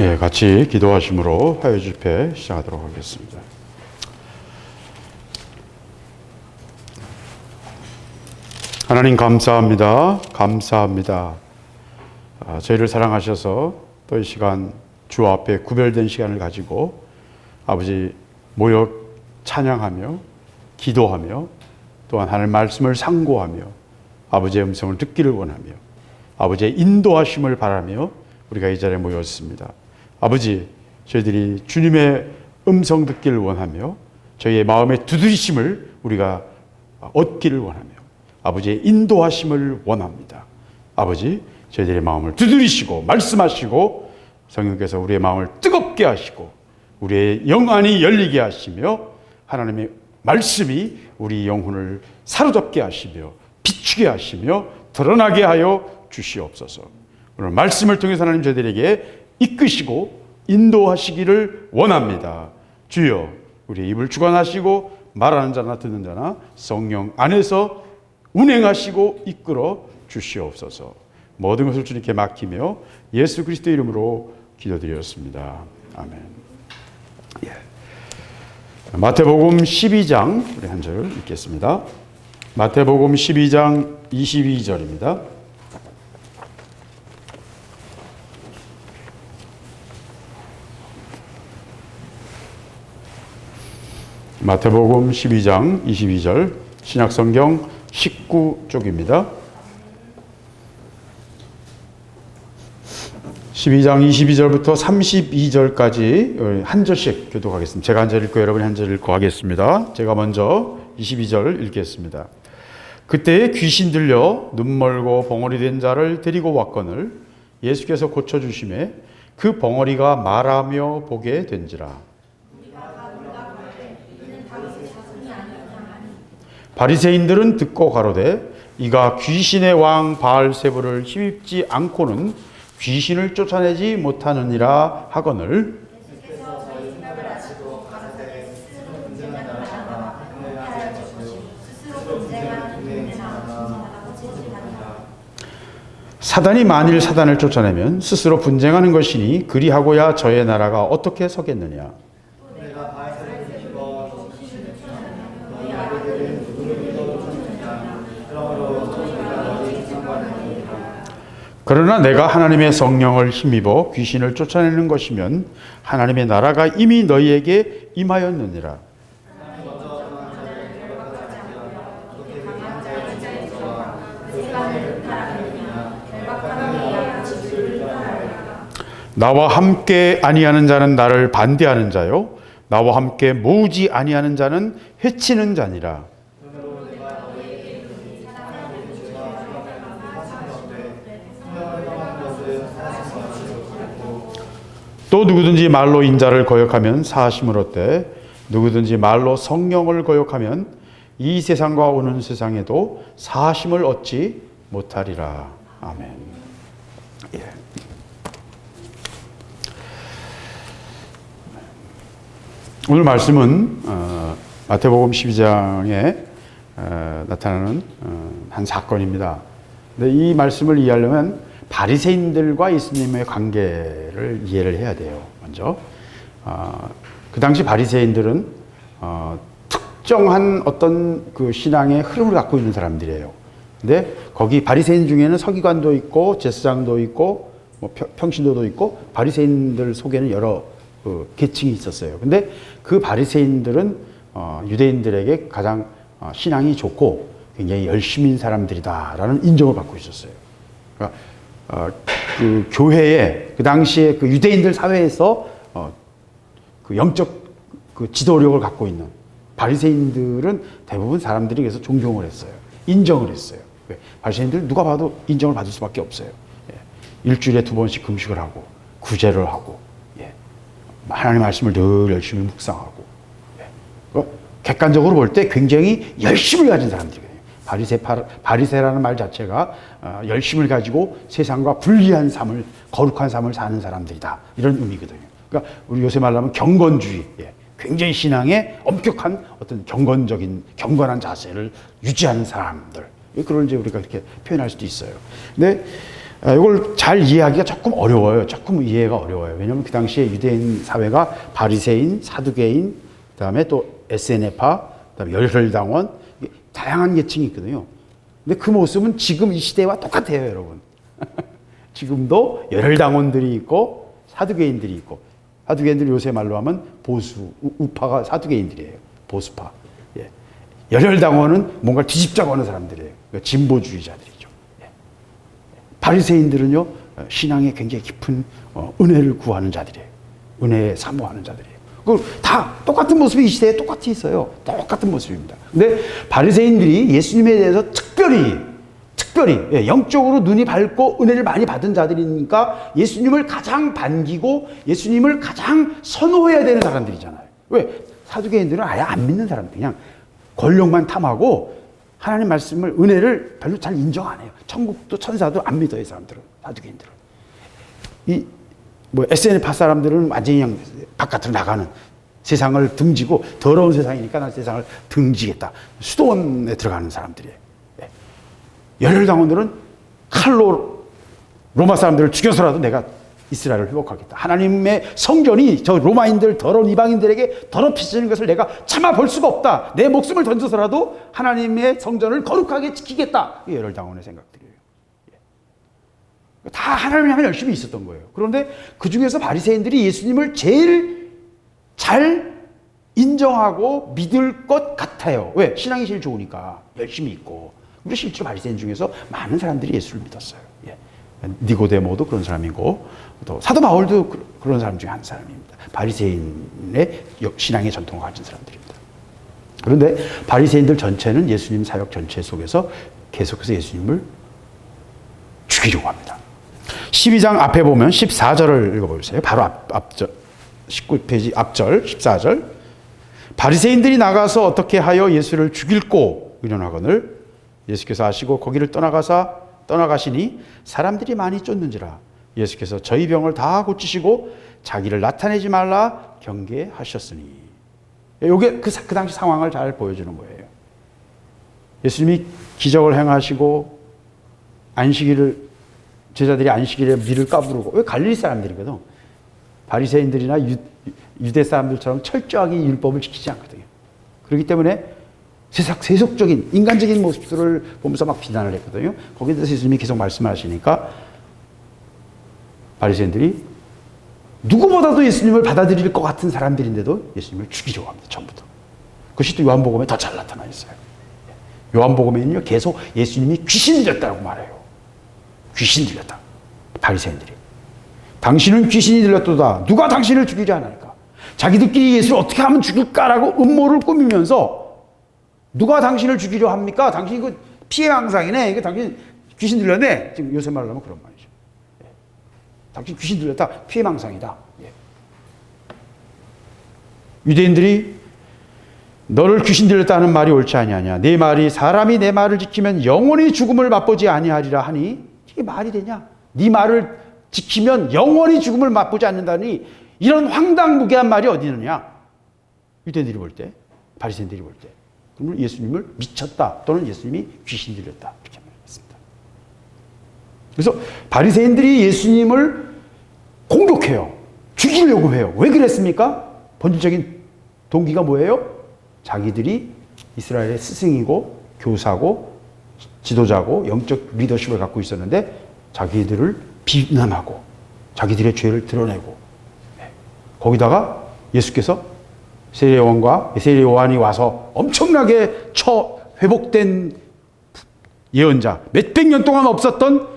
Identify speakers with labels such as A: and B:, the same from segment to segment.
A: 예, 같이 기도하심으로 화요 집회 시작하도록 하겠습니다. 하나님 감사합니다. 감사합니다. 저희를 사랑하셔서 또 이 시간 주 앞에 구별된 시간을 가지고 아버지 모여 찬양하며 기도하며 또한 하나님 말씀을 상고하며 아버지의 음성을 듣기를 원하며 아버지의 인도하심을 바라며 우리가 이 자리에 모였습니다. 아버지, 저희들이 주님의 음성 듣기를 원하며 저희의 마음의 두드리심을 우리가 얻기를 원하며 아버지의 인도하심을 원합니다. 아버지, 저희들의 마음을 두드리시고 말씀하시고 성령께서 우리의 마음을 뜨겁게 하시고 우리의 영안이 열리게 하시며 하나님의 말씀이 우리 영혼을 사로잡게 하시며 비추게 하시며 드러나게 하여 주시옵소서. 오늘 말씀을 통해서 하나님 저희들에게 이끄시고 인도하시기를 원합니다. 주여, 우리의 입을 주관하시고 말하는 자나 듣는 자나 성령 안에서 운행하시고 이끌어 주시옵소서. 모든 것을 주님께 맡기며 예수 그리스도의 이름으로 기도드렸습니다. 아멘. 예. 마태복음 12장 우리 한 절 읽겠습니다. 마태복음 12장 22절입니다. 마태복음 12장 22절 신약성경 19쪽입니다. 12장 22절부터 32절까지 한 절씩 교독하겠습니다. 제가 한 절 읽고 여러분이 한 절 읽고 하겠습니다. 제가 먼저 22절 읽겠습니다. 그때에 귀신 들려 눈멀고 벙어리 된 자를 데리고 왔거늘 예수께서 고쳐주심에 그 벙어리가 말하며 보게 된지라. 바리새인들은 듣고 가로되 이가 귀신의 왕 바알세불을 힘입지 않고는 귀신을 쫓아내지 못하느니라 하거늘 사단이 만일 사단을 쫓아내면 스스로 분쟁하는 것이니 그리하고야 저의 나라가 어떻게 서겠느냐. 그러나 내가 하나님의 성령을 힘입어 귀신을 쫓아내는 것이면 하나님의 나라가 이미 너희에게 임하였느니라. 나와 함께 아니하는 자는 나를 반대하는 자요 나와 함께 모으지 아니하는 자는 해치는 자니라. 또 누구든지 말로 인자를 거역하면 사하심을 얻되 누구든지 말로 성령을 거역하면 이 세상과 오는 세상에도 사하심을 얻지 못하리라. 아멘. 예. 오늘 말씀은 마태복음 12장에 나타나는 한 사건입니다. 근데 이 말씀을 이해하려면 바리새인들과 예수님의 관계를 이해를 해야 돼요. 먼저 그 당시 바리새인들은 특정한 어떤 그 신앙의 흐름을 갖고 있는 사람들이에요. 근데 거기 바리새인 중에는 서기관도 있고 제사장도 있고 뭐 평신도도 있고 바리새인들 속에는 여러 그 계층이 있었어요. 근데 그 바리새인들은 유대인들에게 가장 신앙이 좋고 굉장히 열심인 사람들이다라는 인정을 받고 있었어요. 그러니까 그 교회에 그 당시에 그 유대인들 사회에서 그 영적 그 지도력을 갖고 있는 바리새인들은 대부분 사람들이 그래서 존경을 했어요. 인정을 했어요. 바리새인들 누가 봐도 인정을 받을 수밖에 없어요. 일주일에 2번씩 금식을 하고 구제를 하고 하나님 말씀을 늘 열심히 묵상하고 객관적으로 볼 때 굉장히 열심을 가진 사람들이에요. 바리새라는 말 자체가 열심을 가지고 세상과 분리한 삶을, 거룩한 삶을 사는 사람들이다, 이런 의미거든요. 그러니까 우리 요새 말로 하면 경건주의, 굉장히 신앙에 엄격한 어떤 경건한 자세를 유지하는 사람들, 그걸 이제 우리가 이렇게 표현할 수도 있어요. 근데 이걸 잘 이해하기가 조금 어려워요. 조금 이해가 어려워요. 왜냐하면 그 당시에 유대인 사회가 바리새인, 사두개인, 그다음에 또 SNF파, 그다음에 열혈당원, 다양한 계층이 있거든요. 근데 그 모습은 지금 이 시대와 똑같아요, 여러분. 지금도 열혈당원들이 있고 사두개인들이 있고, 사두개인들 요새 말로 하면 보수, 우파가 사두개인들이에요. 보수파. 예. 열혈당원은 뭔가 뒤집자고 하는 사람들이에요. 그러니까 진보주의자들이죠. 예. 바리새인들은요, 신앙에 굉장히 깊은 은혜를 구하는 자들이에요. 은혜에 사모하는 자들이에요. 다 똑같은 모습이 이 시대에 똑같이 있어요. 똑같은 모습입니다. 근데 바리새인들이 예수님에 대해서 특별히 영적으로 눈이 밝고 은혜를 많이 받은 자들이니까 예수님을 가장 반기고 예수님을 가장 선호해야 되는 사람들이잖아요. 왜? 사두개인들은 아예 안 믿는 사람들, 그냥 권력만 탐하고 하나님 말씀을, 은혜를 별로 잘 인정 안 해요. 천국도 천사도 안 믿어요, 이 사람들은. 사두개인들은. SNF파 사람들은 완전히 그냥 바깥으로 나가는, 세상을 등지고, 더러운 세상이니까 난 세상을 등지겠다, 수도원에 들어가는 사람들이에요. 예. 열혈당원들은 칼로 로마 사람들을 죽여서라도 내가 이스라엘을 회복하겠다. 하나님의 성전이 저 로마인들, 더러운 이방인들에게 더럽혀지는 것을 내가 참아 볼 수가 없다. 내 목숨을 던져서라도 하나님의 성전을 거룩하게 지키겠다. 이게 열혈당원의 생각들이에요. 다 하나님을 향해 열심히 있었던 거예요. 그런데 그 중에서 바리새인들이 예수님을 제일 잘 인정하고 믿을 것 같아요. 왜? 신앙이 제일 좋으니까 열심히 있고. 우리 실제로 바리새인 중에서 많은 사람들이 예수를 믿었어요. 예. 니고데모도 그런 사람이고, 또 사도 바울도 그런 사람 중에 한 사람입니다. 바리새인의 신앙의 전통을 가진 사람들입니다. 그런데 바리새인들 전체는 예수님 사역 전체 속에서 계속해서 예수님을 죽이려고 합니다. 12장 앞에 보면 14절을 읽어보세요. 바로 앞절, 19페이지 앞절 14절. 바리새인들이 나가서 어떻게 하여 예수를 죽일꼬 의논하거늘 예수께서 아시고 거기를 떠나가시니 사람들이 많이 쫓는지라. 예수께서 저희 병을 다 고치시고 자기를 나타내지 말라 경계하셨으니. 이게 그 당시 상황을 잘 보여주는 거예요. 예수님이 기적을 행하시고 제자들이 안식일에 밀을 까부르고, 왜? 갈릴리 사람들이거든. 바리새인들이나 유대 사람들처럼 철저하게 율법을 지키지 않거든요. 그렇기 때문에 세속적인 인간적인 모습들을 보면서 막 비난을 했거든요. 거기에 대해서 예수님이 계속 말씀하시니까 바리새인들이 누구보다도 예수님을 받아들일 것 같은 사람들인데도 예수님을 죽이려고 합니다. 처음부터. 그것이 또 요한복음에 더 잘 나타나 있어요. 요한복음에는요, 계속 예수님이 귀신 들렸다고 말해요. 귀신 들렸다. 바리새인들이. 당신은 귀신이 들렸도다. 누가 당신을 죽이려 하나니까. 자기들끼리 예수를 어떻게 하면 죽일까라고 음모를 꾸미면서 누가 당신을 죽이려 합니까? 당신이 그 피해망상이네. 이거 당신 귀신 들렸네. 지금 요새 말로 하면 그런 말이죠. 예. 당신 귀신 들렸다. 피해망상이다. 예. 유대인들이 너를 귀신 들렸다는 말이 옳지 아니하냐. 네 말이 사람이 내 말을 지키면 영원히 죽음을 맛보지 아니하리라 하니 이게 말이 되냐? 네 말을 지키면 영원히 죽음을 맛보지 않는다니 이런 황당무계한 말이 어디 있느냐? 유대인들이 볼 때, 바리새인들이 볼 때. 그러면 예수님을 미쳤다 또는 예수님이 귀신 들렸다 이렇게 말했습니다. 그래서 바리새인들이 예수님을 공격해요. 죽이려고 해요. 왜 그랬습니까? 본질적인 동기가 뭐예요? 자기들이 이스라엘의 스승이고 교사고 지도자고 영적 리더십을 갖고 있었는데 자기들을 비난하고 자기들의 죄를 드러내고, 거기다가 예수께서 세례 요한이 와서 엄청나게 회복된 예언자, 몇백 년 동안 없었던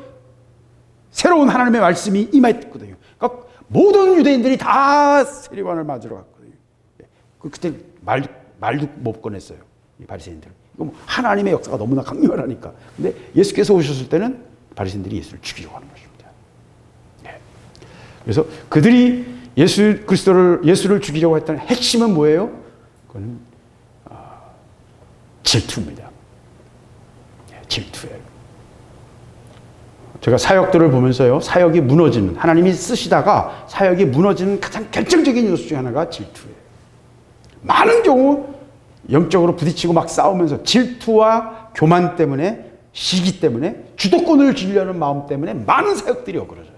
A: 새로운 하나님의 말씀이 임했거든요. 그러니까 모든 유대인들이 다 세례 요한을 맞으러 갔거든요. 그때 말도 못 꺼냈어요. 이 바리새인들. 하나님의 역사가 너무나 강렬하니까. 근데 예수께서 오셨을 때는 바리새인들이 예수를 죽이려고 하는 것입니다. 네. 그래서 그들이 예수를 죽이려고 했던 핵심은 뭐예요? 그건 질투입니다. 네, 질투예요. 제가 사역들을 보면서요, 사역이 무너지는, 하나님이 쓰시다가 사역이 무너지는 가장 결정적인 요소 중에 하나가 질투예요. 많은 경우 영적으로 부딪히고 막 싸우면서 질투와 교만 때문에 시기 때문에 주도권을 쥐려는 마음 때문에 많은 사역들이 어그러져요.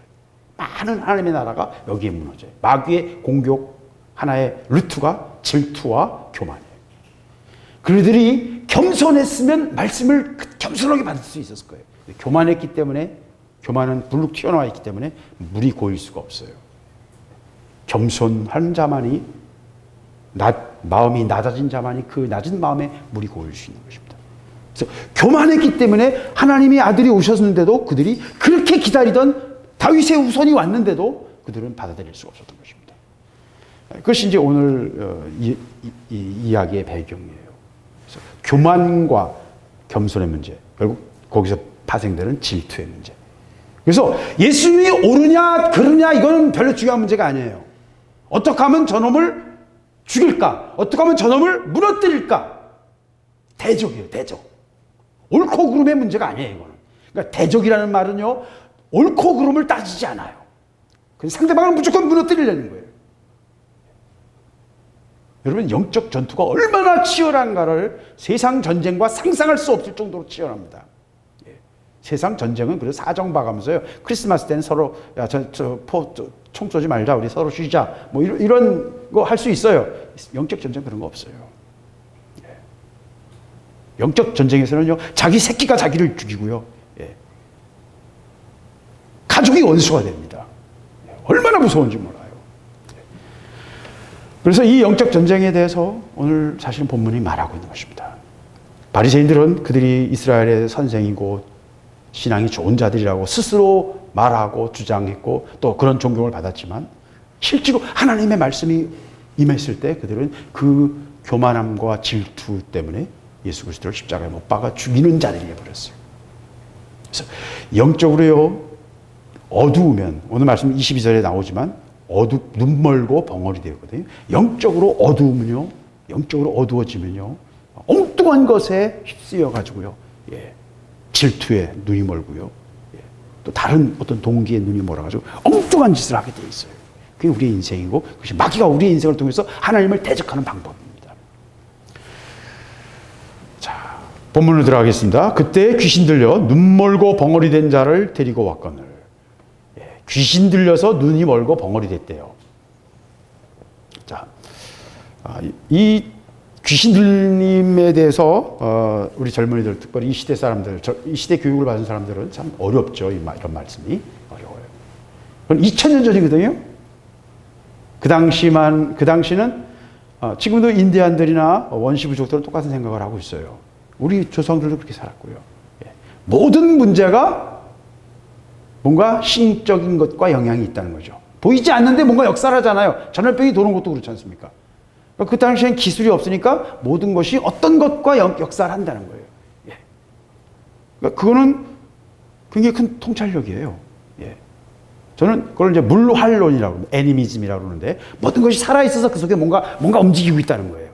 A: 많은 하나님의 나라가 여기에 무너져요. 마귀의 공격 하나의 루트가 질투와 교만이에요. 그들이 겸손했으면 말씀을 겸손하게 받을 수 있었을 거예요. 교만했기 때문에, 교만은 불룩 튀어나와 있기 때문에 물이 고일 수가 없어요. 겸손한 자만이, 마음이 낮아진 자만이 그 낮은 마음에 물이 고일 수 있는 것입니다. 그래서 교만했기 때문에 하나님의 아들이 오셨는데도 그들이 그렇게 기다리던 다윗의 후손이 왔는데도 그들은 받아들일 수가 없었던 것입니다. 그것이 이제 오늘 이 이야기의 배경이에요. 그래서 교만과 겸손의 문제, 결국 거기서 파생되는 질투의 문제. 그래서 예수님이 옳으냐 그르냐 이거는 별로 중요한 문제가 아니에요. 어떻게 하면 저놈을 죽일까? 어떻게 하면 저놈을 무너뜨릴까? 대적이에요, 대적. 옳고 그름의 문제가 아니에요, 이거는. 그러니까 대적이라는 말은요, 옳고 그름을 따지지 않아요. 그래서 상대방을 무조건 무너뜨리려는 거예요. 여러분, 영적 전투가 얼마나 치열한가를 세상 전쟁과 상상할 수 없을 정도로 치열합니다. 예. 세상 전쟁은 그래서 사정 봐가면서요, 크리스마스 때는 서로, 야, 총 쏘지 말자, 우리 서로 쉬자, 뭐 이런 거 할 수 있어요. 영적 전쟁 그런 거 없어요. 예. 영적 전쟁에서는요, 자기 새끼가 자기를 죽이고요, 예. 가족이 원수가 됩니다. 예. 얼마나 무서운지 몰라요. 그래서 이 영적 전쟁에 대해서 오늘 사실 본문이 말하고 있는 것입니다. 바리새인들은 그들이 이스라엘의 선생이고 신앙이 좋은 자들이라고 스스로 말하고 주장했고 또 그런 존경을 받았지만 실제로 하나님의 말씀이 임했을 때 그들은 그 교만함과 질투 때문에 예수 그리스도를 십자가에 못 박아 죽이는 자들이 되어버렸어요. 그래서 영적으로요, 어두우면 오늘 말씀 22절에 나오지만 눈 멀고 벙어리 되거든요. 영적으로 어두우면요, 영적으로 어두워지면요, 엉뚱한 것에 휩쓰여 가지고요, 예, 질투에 눈이 멀고요, 예, 또 다른 어떤 동기에 눈이 멀어가지고 엉뚱한 짓을 하게 돼 있어요. 그게 우리의 인생이고, 그것이 마귀가 우리의 인생을 통해서 하나님을 대적하는 방법입니다. 자, 본문으로 들어가겠습니다. 그때 귀신 들려 눈 멀고 벙어리 된 자를 데리고 왔거늘. 귀신 들려서 눈이 멀고 벙어리 됐대요. 자, 이 귀신 들림에 대해서 우리 젊은이들, 특별히 이 시대 사람들, 이 시대 교육을 받은 사람들은 참 어렵죠. 이런 말씀이 어려워요. 그건 2000년 전이거든요. 그 당시는 지금도 인디안들이나 원시 부족들은 똑같은 생각을 하고 있어요. 우리 조상들도 그렇게 살았고요. 예. 모든 문제가 뭔가 신적인 것과 영향이 있다는 거죠. 보이지 않는데 뭔가 역사를 하잖아요. 전염병이 도는 것도 그렇지 않습니까? 그 당시엔 기술이 없으니까 모든 것이 어떤 것과 역사를 한다는 거예요. 예. 그러니까 그거는 굉장히 큰 통찰력이에요. 예. 저는 그걸 이제 물활론이라고 합니다. 애니미즘이라고 그러는데 모든 것이 살아있어서 그 속에 뭔가 움직이고 있다는 거예요.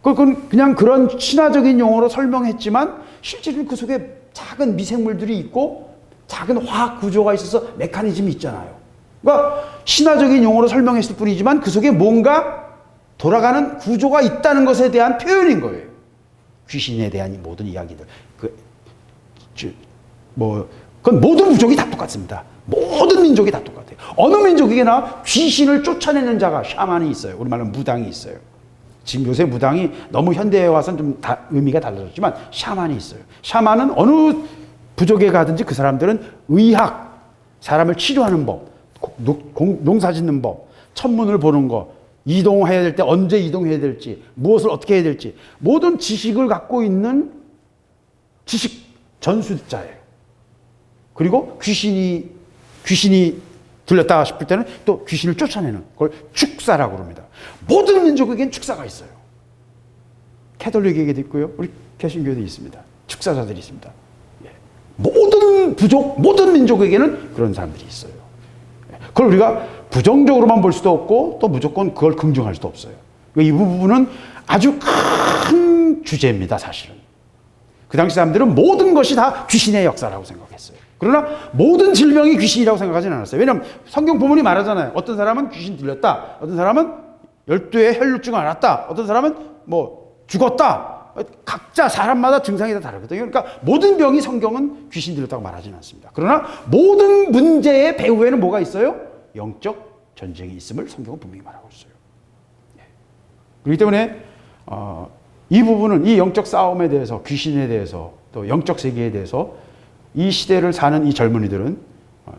A: 그건 그냥 그런 신화적인 용어로 설명했지만 실제로 그 속에 작은 미생물들이 있고 작은 화학 구조가 있어서 메커니즘이 있잖아요. 그러니까 신화적인 용어로 설명했을 뿐이지만 그 속에 뭔가 돌아가는 구조가 있다는 것에 대한 표현인 거예요. 귀신에 대한 이 모든 이야기들. 그건 모든 부족이 다 똑같습니다. 모든 민족이 다 똑같아요. 어느 민족에게나 귀신을 쫓아내는 자가 샤만이 있어요. 우리말로 무당이 있어요. 지금 요새 무당이 너무 현대에 와서는 좀 의미가 달라졌지만 샤만이 있어요. 샤만은 어느 부족에 가든지 그 사람들은 의학, 사람을 치료하는 법, 농사 짓는 법, 천문을 보는 거, 이동해야 될 때 언제 이동해야 될지, 무엇을 어떻게 해야 될지 모든 지식을 갖고 있는 지식 전수자예요. 그리고 귀신이 들렸다 싶을 때는 또 귀신을 쫓아내는 그걸 축사라고 합니다. 모든 민족에겐 축사가 있어요. 캐톨릭에게도 있고요. 우리 개신교도 있습니다. 축사자들이 있습니다. 모든 부족, 모든 민족에게는 그런 사람들이 있어요. 그걸 우리가 부정적으로만 볼 수도 없고 또 무조건 그걸 긍정할 수도 없어요. 이 부분은 아주 큰 주제입니다, 사실은. 그 당시 사람들은 모든 것이 다 귀신의 역사라고 생각했어요. 그러나 모든 질병이 귀신이라고 생각하지는 않았어요. 왜냐하면 성경 본문이 말하잖아요. 어떤 사람은 귀신 들렸다. 어떤 사람은 12의 혈루증을 앓았다. 어떤 사람은 뭐 죽었다. 각자 사람마다 증상이 다 다르거든요. 그러니까 모든 병이 성경은 귀신 들렸다고 말하지는 않습니다. 그러나 모든 문제의 배후에는 뭐가 있어요? 영적 전쟁이 있음을 성경은 분명히 말하고 있어요. 그렇기 때문에 이 부분은 이 영적 싸움에 대해서, 귀신에 대해서, 또 영적 세계에 대해서 이 시대를 사는 이 젊은이들은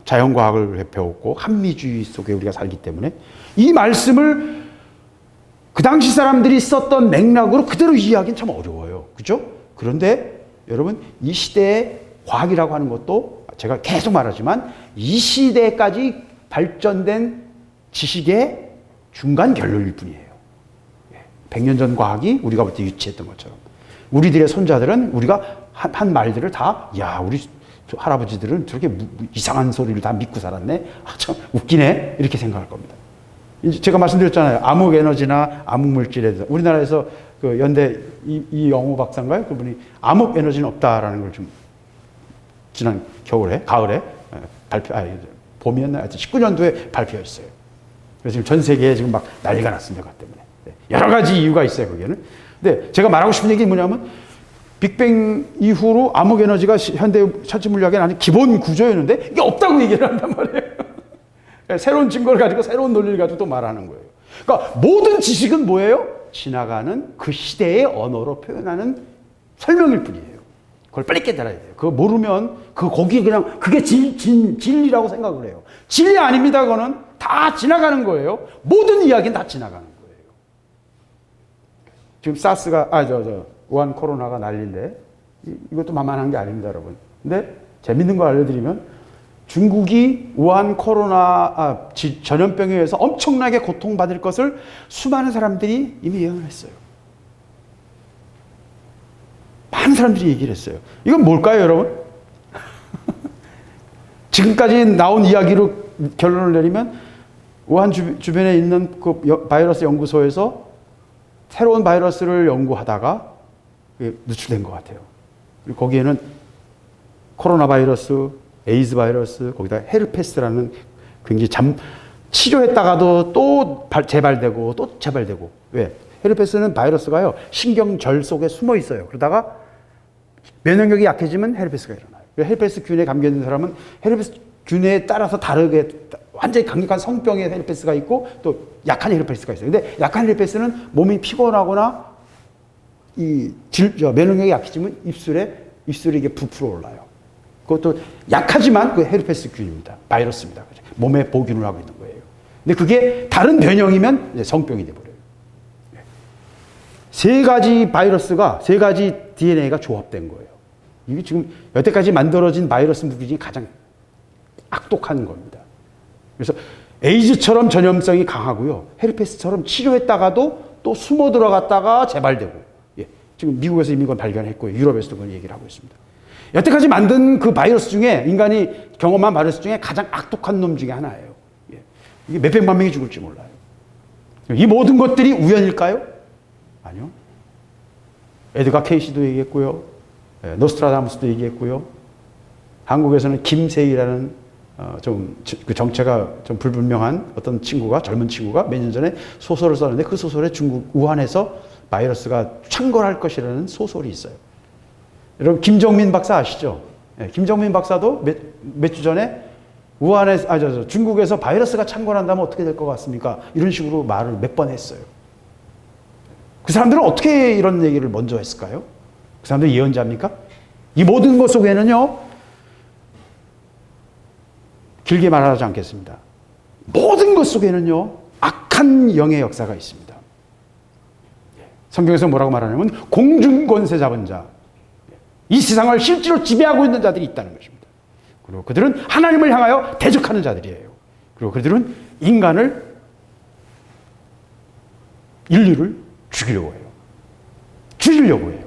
A: 자연과학을 배웠고 한미주의 속에 우리가 살기 때문에 이 말씀을 그 당시 사람들이 썼던 맥락으로 그대로 이해하기는 참 어려워요. 그죠? 그런데 여러분, 이 시대의 과학이라고 하는 것도 제가 계속 말하지만 이 시대까지 발전된 지식의 중간 결론일 뿐이에요. 100년 전 과학이 우리가 볼 때 유치했던 것처럼 우리들의 손자들은 우리가 한 말들을 다, 야, 우리 할아버지들은 저렇게 이상한 소리를 다 믿고 살았네. 참 웃기네. 이렇게 생각할 겁니다. 제가 말씀드렸잖아요. 암흑 에너지나 암흑 물질에 대해서 우리나라에서 그 연대 이영호 박사인가요? 그분이 암흑 에너지는 없다라는 걸 좀 지난 가을에 봄이었나요? 하여튼 19년도에 발표했어요. 그래서 지금 전 세계에 지금 막 난리가 났습니다. 그것 때문에. 여러 가지 이유가 있어요, 거기에는. 근데 제가 말하고 싶은 얘기는 뭐냐면 빅뱅 이후로 암흑 에너지가 현대 천체 물리학의 아주 기본 구조였는데 이게 없다고 얘기를 한단 말이에요. 새로운 증거를 가지고 새로운 논리를 가지고 또 말하는 거예요. 그러니까 모든 지식은 뭐예요? 지나가는 그 시대의 언어로 표현하는 설명일 뿐이에요. 그걸 빨리 깨달아야 돼요. 그거 모르면 거기 그냥 그게 진리라고 생각을 해요. 진리 아닙니다. 그거는 다 지나가는 거예요. 모든 이야기는 다 지나가는 거예요. 지금 사스가 우한 코로나가 난리인데 이것도 만만한 게 아닙니다, 여러분. 근데 재밌는 거 알려드리면 중국이 우한 코로나 전염병에 의해서 엄청나게 고통받을 것을 수많은 사람들이 이미 예언을 했어요. 많은 사람들이 얘기를 했어요. 이건 뭘까요, 여러분? 지금까지 나온 이야기로 결론을 내리면 우한 주변에 있는 그 바이러스 연구소에서 새로운 바이러스를 연구하다가 누출된 것 같아요. 그리고 거기에는 코로나 바이러스, 에이즈 바이러스, 거기다 헤르페스라는 굉장히 치료했다가도 또 재발되고 또 재발되고. 왜? 헤르페스는 바이러스가요, 신경절 속에 숨어 있어요. 그러다가 면역력이 약해지면 헤르페스가 일어나요. 헤르페스 균에 감겨 있는 사람은 헤르페스 균에 따라서 다르게 완전히 강력한 성병의 헤르페스가 있고 또 약한 헤르페스가 있어요. 근데 약한 헤르페스는 몸이 피곤하거나 면역력이 약해지면 입술에 이게 부풀어 올라요. 그것도 약하지만 그 헤르페스 균입니다. 바이러스입니다. 몸에 보균을 하고 있는 거예요. 근데 그게 다른 변형이면 이제 성병이 돼버려요. 세 가지 DNA가 조합된 거예요. 이게 지금 여태까지 만들어진 바이러스 무기 중에 가장 악독한 겁니다. 그래서 에이즈처럼 전염성이 강하고요. 헤르페스처럼 치료했다가도 또 숨어 들어갔다가 재발되고. 지금 미국에서 이미 그걸 발견했고 유럽에서도 그걸 얘기를 하고 있습니다. 여태까지 만든 그 바이러스 중에 인간이 경험한 바이러스 중에 가장 악독한 놈 중에 하나예요. 이게 몇백만 명이 죽을지 몰라요. 이 모든 것들이 우연일까요? 아니요. 에드가 케이시도 얘기했고요. 노스트라다무스도 얘기했고요. 한국에서는 김세희라는 그 정체가 좀 불분명한 어떤 젊은 친구가 몇 년 전에 소설을 썼는데 그 소설에 중국 우한에서 바이러스가 창궐할 것이라는 소설이 있어요. 여러분 김정민 박사 아시죠? 김정민 박사도 몇 주 전에 중국에서 바이러스가 창궐한다면 어떻게 될 것 같습니까? 이런 식으로 말을 몇 번 했어요. 그 사람들은 어떻게 이런 얘기를 먼저 했을까요? 그 사람들 예언자입니까? 이 모든 것 속에는요, 길게 말하지 않겠습니다. 모든 것 속에는요, 악한 영의 역사가 있습니다. 성경에서 뭐라고 말하냐면 공중 권세 잡은 자, 이 세상을 실제로 지배하고 있는 자들이 있다는 것입니다. 그리고 그들은 하나님을 향하여 대적하는 자들이에요. 그리고 그들은 인류를 죽이려고 해요. 죽이려고 해요.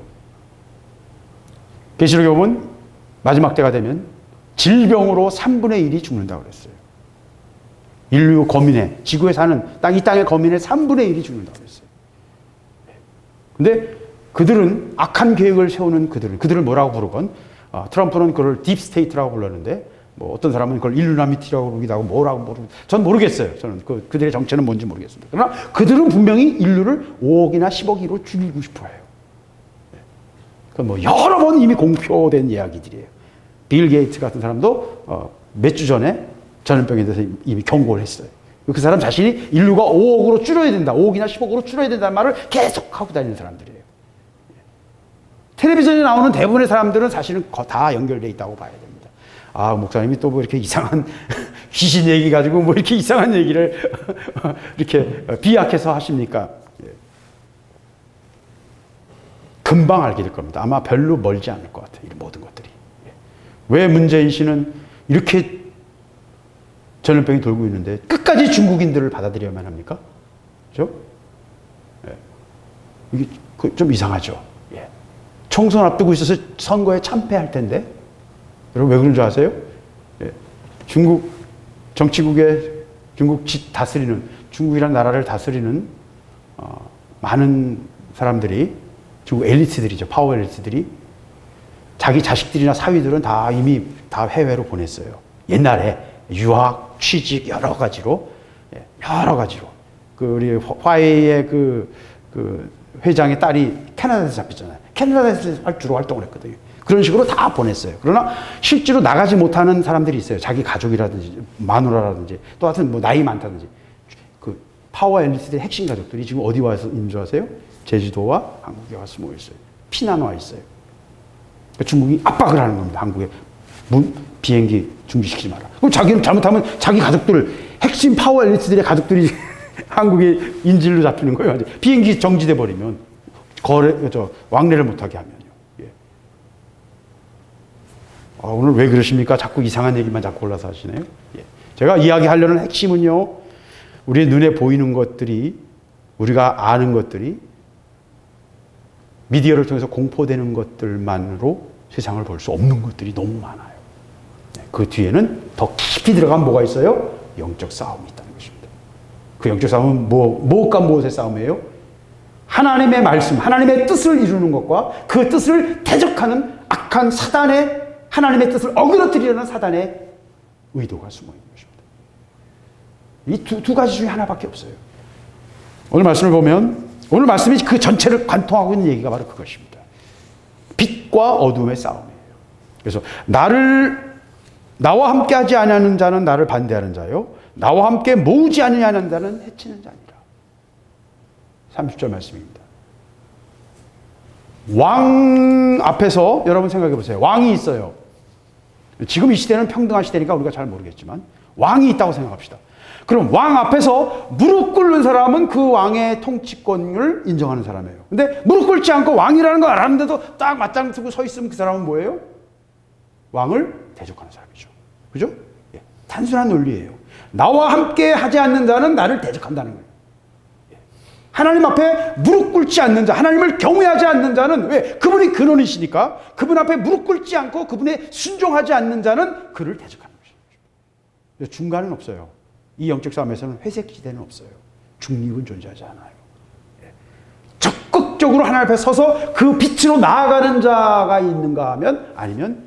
A: 계시록에 보면 마지막 때가 되면 질병으로 3분의 1이 죽는다고 그랬어요. 인류 거민의, 지구에 사는 이 땅의 거민의 3분의 1이 죽는다고 그랬어요. 근데 그들은 악한 계획을 세우는 그들을 뭐라고 부르건, 트럼프는 그걸 딥스테이트라고 불렀는데, 뭐 어떤 사람은 그걸 일루나미티라고 부르기도 하고 전 모르겠어요. 저는 그들의 정체는 뭔지 모르겠습니다. 그러나 그들은 분명히 인류를 5억이나 10억으로 죽이고 싶어 해요. 그건 뭐 여러 번 이미 공표된 이야기들이에요. 빌 게이츠 같은 사람도 몇 주 전에 전염병에 대해서 이미 경고를 했어요. 그 사람 자신이 인류가 5억으로 줄여야 된다, 5억이나 10억으로 줄여야 된다는 말을 계속 하고 다니는 사람들이에요. 텔레비전에 나오는 대부분의 사람들은 사실은 다 연결되어 있다고 봐야 됩니다. 아, 목사님이 또 뭐 이렇게 이상한 귀신 얘기 가지고 뭐 이렇게 이상한 얘기를 이렇게 비약해서 하십니까? 금방 알게 될 겁니다. 아마 별로 멀지 않을 것 같아요. 이 모든 것들이. 왜 문재인 씨는 이렇게 전염병이 돌고 있는데 끝까지 중국인들을 받아들여야만 합니까? 그죠? 이게 좀 이상하죠. 총선 앞두고 있어서 선거에 참패할 텐데. 여러분 왜 그런 줄 아세요? 중국 정치국에 다스리는, 중국이라는 나라를 다스리는 많은 사람들이, 중국 엘리트들이죠. 파워 엘리트들이 자기 자식들이나 사위들은 다 이미 다 해외로 보냈어요. 옛날에 유학, 취직 여러 가지로. 우리 화웨이의 그 회장의 딸이 캐나다에서 잡혔잖아요. 캐나다에서 주로 활동을 했거든요. 그런 식으로 다 보냈어요. 그러나 실제로 나가지 못하는 사람들이 있어요. 자기 가족이라든지 마누라라든지 또 하여튼 뭐 나이 많다든지. 그 파워 엘리트들의 핵심 가족들이 지금 어디 와서 있는 줄 아세요? 제주도와 한국에 와서 모여 있어요. 피난 와 있어요. 그러니까 중국이 압박을 하는 겁니다. 한국에 비행기 중지시키지 마라. 그럼 자기는 잘못하면 자기 가족들, 핵심 파워 엘리트들의 가족들이 한국에 인질로 잡히는 거예요. 비행기 정지돼 버리면 왕래를 못하게 하면요. 오늘 왜 그러십니까? 자꾸 이상한 얘기만 자꾸 올라서 하시네요. 제가 이야기하려는 핵심은요, 우리의 눈에 보이는 것들이, 우리가 아는 것들이 미디어를 통해서 공포되는 것들만으로 세상을 볼 수 없는 것들이 너무 많아요. 그 뒤에는 더 깊이 들어가면 뭐가 있어요? 영적 싸움이 있다는 것입니다. 그 영적 싸움은 무엇과 무엇의 싸움이에요? 하나님의 말씀, 하나님의 뜻을 이루는 것과 그 뜻을 대적하는 악한 사단의, 하나님의 뜻을 어그러뜨리려는 사단의 의도가 숨어 있는 것입니다. 이 두 가지 중에 하나밖에 없어요. 오늘 말씀을 보면, 오늘 말씀이 그 전체를 관통하고 있는 얘기가 바로 그것입니다. 빛과 어둠의 싸움이에요. 그래서 나와 함께 하지 아니하는 자는 나를 반대하는 자요, 나와 함께 모으지 아니하는 자는 해치는 자니라. 30절 말씀입니다. 왕 앞에서 여러분 생각해 보세요. 왕이 있어요. 지금 이 시대는 평등한 시대니까 우리가 잘 모르겠지만 왕이 있다고 생각합시다. 그럼 왕 앞에서 무릎 꿇는 사람은 그 왕의 통치권을 인정하는 사람이에요. 근데 무릎 꿇지 않고 왕이라는 걸 알았는데도 딱 맞짱 뜨고 서 있으면 그 사람은 뭐예요? 왕을 대적하는 사람이죠. 그죠? 단순한 논리예요. 나와 함께 하지 않는 자는 나를 대적한다는 거예요. 하나님 앞에 무릎 꿇지 않는 자, 하나님을 경외하지 않는 자는, 왜? 그분이 근원이시니까 그분 앞에 무릎 꿇지 않고 그분에 순종하지 않는 자는 그를 대적하는 것입니다. 중간은 없어요. 이 영적 싸움에서는 회색 지대는 없어요. 중립은 존재하지 않아요. 적극적으로 하나님 앞에 서서 그 빛으로 나아가는 자가 있는가 하면, 아니면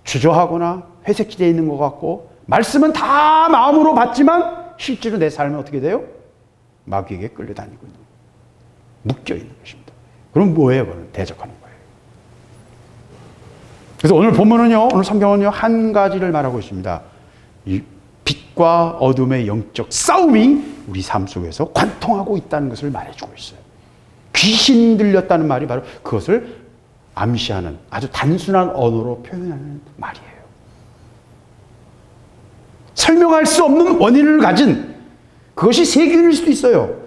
A: 주저하거나 회색 지대에 있는 것 같고, 말씀은 다 마음으로 받지만 실제로 내 삶은 어떻게 돼요? 마귀에게 끌려다니고 있는, 묶여 있는 것입니다. 그럼 뭐예요? 그건 대적하는 거예요. 그래서 오늘 본문은요, 오늘 성경은요, 한 가지를 말하고 있습니다. 이 빛과 어둠의 영적 싸움이 우리 삶 속에서 관통하고 있다는 것을 말해주고 있어요. 귀신이 들렸다는 말이 바로 그것을 암시하는, 아주 단순한 언어로 표현하는 말이에요. 설명할 수 없는 원인을 가진, 그것이 세균일 수도 있어요.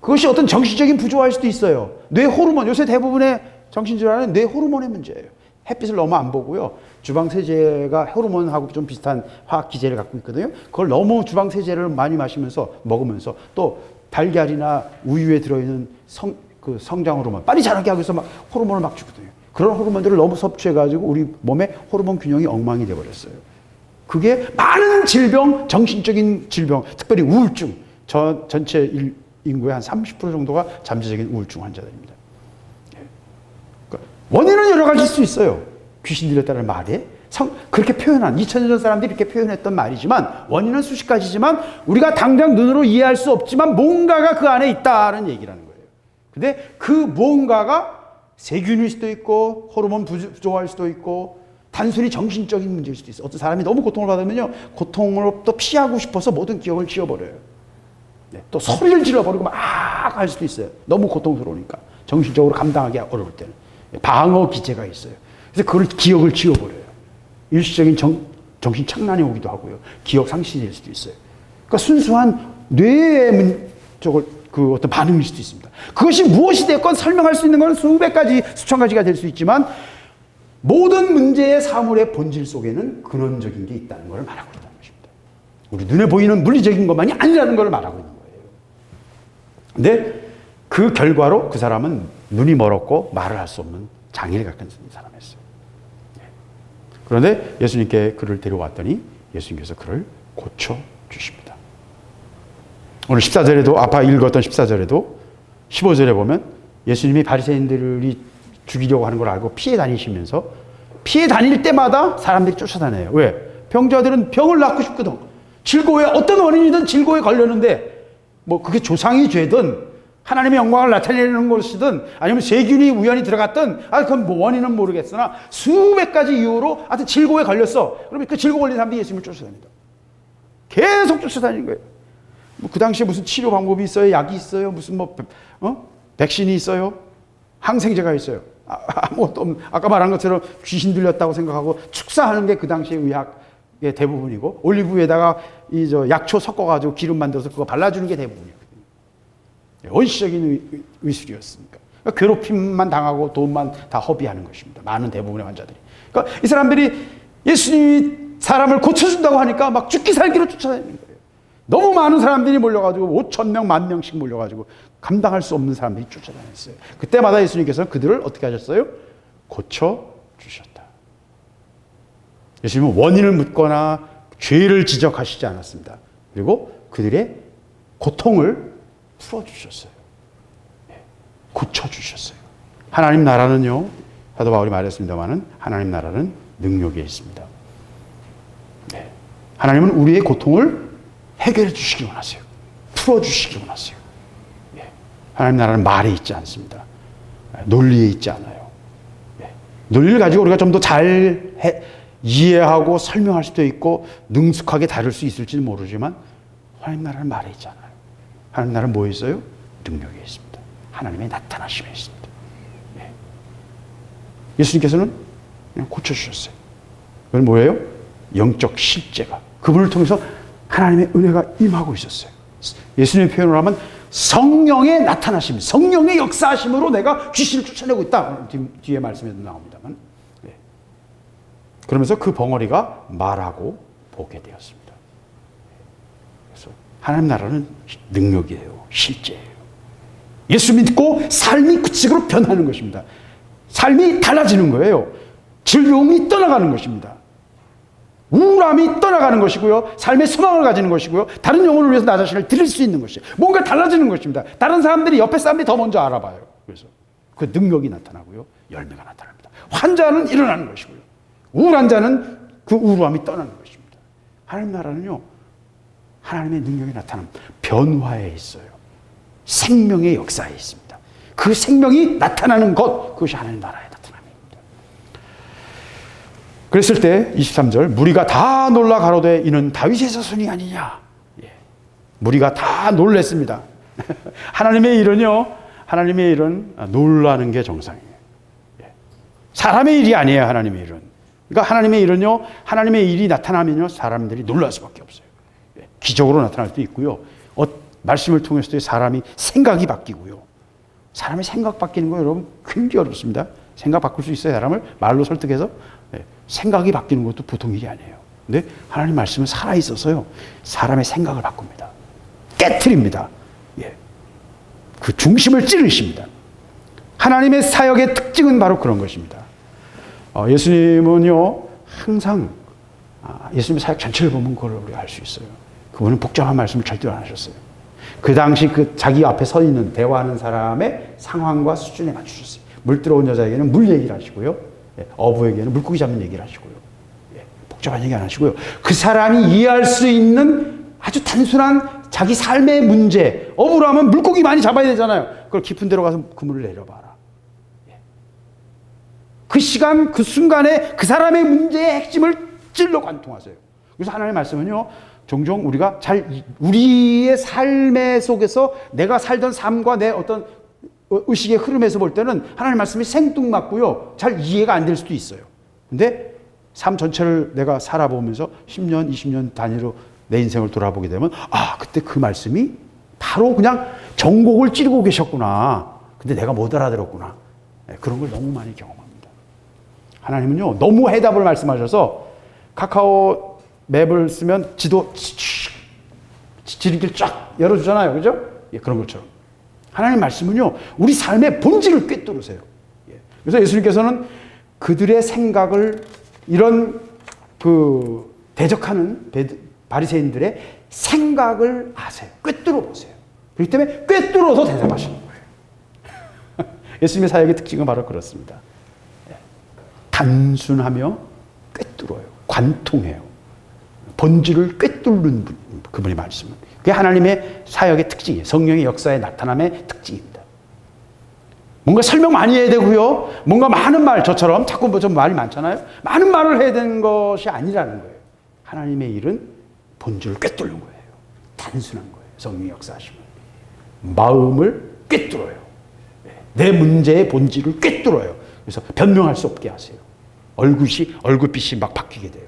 A: 그것이 어떤 정신적인 부조화일 수도 있어요. 뇌 호르몬, 요새 대부분의 정신질환은 뇌 호르몬의 문제예요. 햇빛을 너무 안 보고요, 주방세제가 호르몬하고 좀 비슷한 화학 기제를 갖고 있거든요. 그걸 너무 주방세제를 많이 먹으면서 또 달걀이나 우유에 들어있는 성장 호르몬, 빨리 자라게 하기 위해서 막 호르몬을 막 주거든요. 그런 호르몬들을 너무 섭취해가지고 우리 몸의 호르몬 균형이 엉망이 되어버렸어요. 그게 많은 질병, 정신적인 질병, 특별히 우울증, 전체 인구의 한 30% 정도가 잠재적인 우울증 환자들입니다. 원인은 여러 가지일 수 있어요. 귀신 들렸다는 말에 그렇게 표현한, 2000년 전 사람들이 이렇게 표현했던 말이지만, 원인은 수십 가지지만 우리가 당장 눈으로 이해할 수 없지만 뭔가가 그 안에 있다는 얘기라는 거예요. 근데 그 뭔가가 세균일 수도 있고 호르몬 부족할 수도 있고 단순히 정신적인 문제일 수도 있어요. 어떤 사람이 너무 고통을 받으면요, 고통으로부터 피하고 싶어서 모든 기억을 지워버려요. 네, 또 소리를 질러버리고 막 할 수도 있어요. 너무 고통스러우니까. 정신적으로 감당하기 어려울 때는. 방어 기제가 있어요. 그래서 그걸 기억을 지워버려요. 일시적인 정신 착란이 오기도 하고요. 기억 상실이 될 수도 있어요. 그러니까 순수한 뇌의 그 어떤 반응일 수도 있습니다. 그것이 무엇이 됐건 설명할 수 있는 건 수백 가지, 수천 가지가 될 수 있지만 모든 문제의 사물의 본질 속에는 근원적인 게 있다는 걸 말하고 있다는 것입니다. 우리 눈에 보이는 물리적인 것만이 아니라는 걸 말하고 있는 거예요. 근데 그 결과로 그 사람은 눈이 멀었고 말을 할 수 없는 장애를 갖고 있는 사람이었어요. 그런데 예수님께 그를 데려왔더니 예수님께서 그를 고쳐주십니다. 오늘 14절에도 아까 읽었던 14절에도 15절에 보면 예수님이 바리새인들이 죽이려고 하는 걸 알고 피해 다니시면서 피해 다닐 때마다 사람들이 쫓아다녀요. 왜? 병자들은 병을 낫고 싶거든. 질고에 어떤 원인이든 질고에 걸렸는데 뭐 그게 조상이 죄든 하나님의 영광을 나타내는 것이든 아니면 세균이 우연히 들어갔든 그건 뭐 원인은 모르겠으나 수백 가지 이유로 하여튼 질고에 걸렸어. 그러면 그 질고 걸린 사람들이 예수님을 쫓아다닌다. 계속 쫓아다니는 거예요. 뭐 그 당시에 무슨 치료 방법이 있어요? 약이 있어요? 무슨 백신이 있어요? 항생제가 있어요. 아무것도 없는, 아까 말한 것처럼 귀신 들렸다고 생각하고 축사하는 게 그 당시의 의학의 대부분이고 올리브유에다가 약초 섞어가지고 기름 만들어서 그거 발라주는 게 대부분이거든요. 원시적인 의술이었으니까. 그러니까 괴롭힘만 당하고 돈만 다 허비하는 것입니다. 많은 대부분의 환자들이. 그러니까 이 사람들이 예수님이 사람을 고쳐준다고 하니까 막 죽기 살기로 쫓아다니는 거예요. 너무 많은 사람들이 몰려가지고 5,000명, 10,000명씩 몰려가지고 감당할 수 없는 사람들이 쫓아다녔어요. 그때마다 예수님께서 그들을 어떻게 하셨어요? 고쳐주셨다. 예수님은 원인을 묻거나 죄를 지적하시지 않았습니다. 그리고 그들의 고통을 풀어주셨어요. 고쳐주셨어요. 하나님 나라는요, 사도 바울이 말했습니다마는 하나님 나라는 능력에 있습니다. 하나님은 우리의 고통을 해결해 주시기 원하세요. 풀어주시기 원하세요. 하나님 나라는 말에 있지 않습니다. 논리에 있지 않아요. 논리를 가지고 우리가 좀 더 잘 이해하고 설명할 수도 있고 능숙하게 다룰 수 있을지는 모르지만 하나님 나라는 말에 있지 않아요. 하나님 나라는 뭐에 있어요? 능력에 있습니다. 하나님의 나타나심에 있습니다. 예수님께서는 그냥 고쳐주셨어요. 그건 뭐예요? 영적 실제가. 그분을 통해서 하나님의 은혜가 임하고 있었어요. 예수님의 표현을 하면 성령의 나타나심, 성령의 역사하심으로 내가 귀신을 쫓아내고 있다. 뒤에 말씀에도 나옵니다만. 그러면서 그 벙어리가 말하고 보게 되었습니다. 그래서 하나님 나라는 능력이에요. 실제예요. 예수 믿고 삶이 그 식으로 변하는 것입니다. 삶이 달라지는 거예요. 질병이 떠나가는 것입니다. 우울함이 떠나가는 것이고요. 삶의 소망을 가지는 것이고요. 다른 영혼을 위해서 나 자신을 드릴 수 있는 것이에요. 뭔가 달라지는 것입니다. 다른 사람들이, 옆에 사람들이 더 먼저 알아봐요. 그래서 그 능력이 나타나고요. 열매가 나타납니다. 환자는 일어나는 것이고요. 우울한 자는 그 우울함이 떠나는 것입니다. 하나님 나라는요, 하나님의 능력이 나타나는 변화에 있어요. 생명의 역사에 있습니다. 그 생명이 나타나는 것, 그것이 하나님 나라의 나타남입니다. 그랬을 때 23절, 무리가 다 놀라 가로되 이는 다윗의 자손이 아니냐. 무리가 다 놀랬습니다. 하나님의 일은요, 하나님의 일은 놀라는 게 정상이에요. 사람의 일이 아니에요. 하나님의 일은. 그러니까 하나님의 일은요, 하나님의 일이 나타나면요, 사람들이 놀랄 수밖에 없어요. 기적으로 나타날 수도 있고요. 말씀을 통해서도 사람이 생각이 바뀌고요. 사람의 생각 바뀌는 거 여러분 굉장히 어렵습니다. 생각 바꿀 수 있어요. 사람을 말로 설득해서. 생각이 바뀌는 것도 보통 일이 아니에요. 근데 하나님 말씀은 살아있어서요, 사람의 생각을 바꿉니다. 깨트립니다. 그 중심을 찌르십니다. 하나님의 사역의 특징은 바로 그런 것입니다. 예수님은요, 항상 예수님의 사역 전체를 보면 그걸 우리가 알 수 있어요. 그분은 복잡한 말씀을 절대로 안 하셨어요. 그 당시 그 자기 앞에 서 있는 대화하는 사람의 상황과 수준에 맞추셨어요. 물 들어온 여자에게는 물 얘기를 하시고요. 어부에게는 물고기 잡는 얘기를 하시고요. 복잡한 얘기 안 하시고요. 그 사람이 이해할 수 있는 아주 단순한 자기 삶의 문제. 어부라면 물고기 많이 잡아야 되잖아요. 그걸 깊은 데로 가서 그물을 내려봐라. 그 시간, 그 순간에 그 사람의 문제의 핵심을 찔러 관통하세요. 그래서 하나님의 말씀은요, 종종 우리가 우리의 삶의 속에서 내가 살던 삶과 내 어떤 의식의 흐름에서 볼 때는 하나님의 말씀이 생뚱맞고요, 잘 이해가 안 될 수도 있어요. 근데 삶 전체를 내가 살아보면서 10년, 20년 단위로 내 인생을 돌아보게 되면, 아, 그때 그 말씀이 바로 그냥 전곡을 찌르고 계셨구나. 근데 내가 못 알아들었구나. 그런 걸 너무 많이 경험합니다. 하나님은요, 너무 해답을 말씀하셔서 카카오 맵을 쓰면 지도 지름길 쫙 열어주잖아요. 그죠? 예, 그런 것처럼. 하나님 말씀은요, 우리 삶의 본질을 꿰뚫으세요. 예. 그래서 예수님께서는 그들의 생각을, 이런 대적하는 바리새인들의 생각을 아세요. 꿰뚫어 보세요. 그렇기 때문에 꿰뚫어서 대답하시는 거예요. 예수님의 사역의 특징은 바로 그렇습니다. 단순하며 꿰뚫어요. 관통해요. 본질을 꿰뚫는 그분의 말씀은. 그게 하나님의 사역의 특징이에요. 성령의 역사의 나타남의 특징입니다. 뭔가 설명 많이 해야 되고요. 뭔가 많은 말, 저처럼 자꾸 좀 말이 많잖아요. 많은 말을 해야 되는 것이 아니라는 거예요. 하나님의 일은 본질을 꿰뚫는 거예요. 단순한 거예요. 성령의 역사하심은. 마음을 꿰뚫어요. 내 문제의 본질을 꿰뚫어요. 그래서 변명할 수 없게 하세요. 얼굴빛이 막 바뀌게 돼요.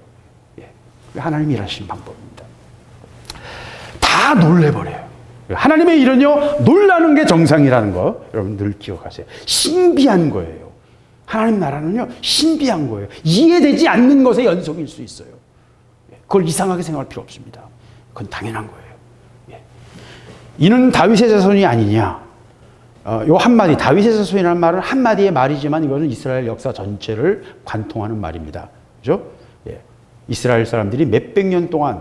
A: 하나님이 일하시는 방법입니다. 다 놀래버려요. 하나님의 일은요, 놀라는 게 정상이라는 거 여러분 늘 기억하세요. 신비한 거예요. 하나님 나라는요, 신비한 거예요. 이해되지 않는 것의 연속일 수 있어요. 그걸 이상하게 생각할 필요 없습니다. 그건 당연한 거예요. 이는 다윗의 자손이 아니냐. 요 한마디, 다윗의 자손이라는 말은 한마디의 말이지만 이거는 이스라엘 역사 전체를 관통하는 말입니다. 그죠? 이스라엘 사람들이 몇백 년 동안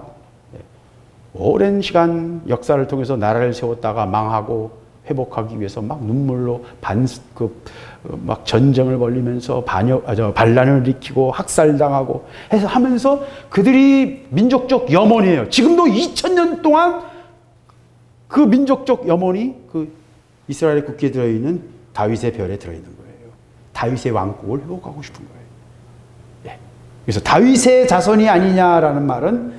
A: 오랜 시간 역사를 통해서 나라를 세웠다가 망하고 회복하기 위해서 막 눈물로 막 전쟁을 벌이면서 반란을 일으키고 학살당하고 해서 하면서 그들이 민족적 염원이에요. 지금도 2000년 동안 그 민족적 염원이 그 이스라엘의 국기에 들어있는 다윗의 별에 들어있는 거예요. 다윗의 왕국을 회복하고 싶은 거예요. 그래서 다윗의 자손이 아니냐라는 말은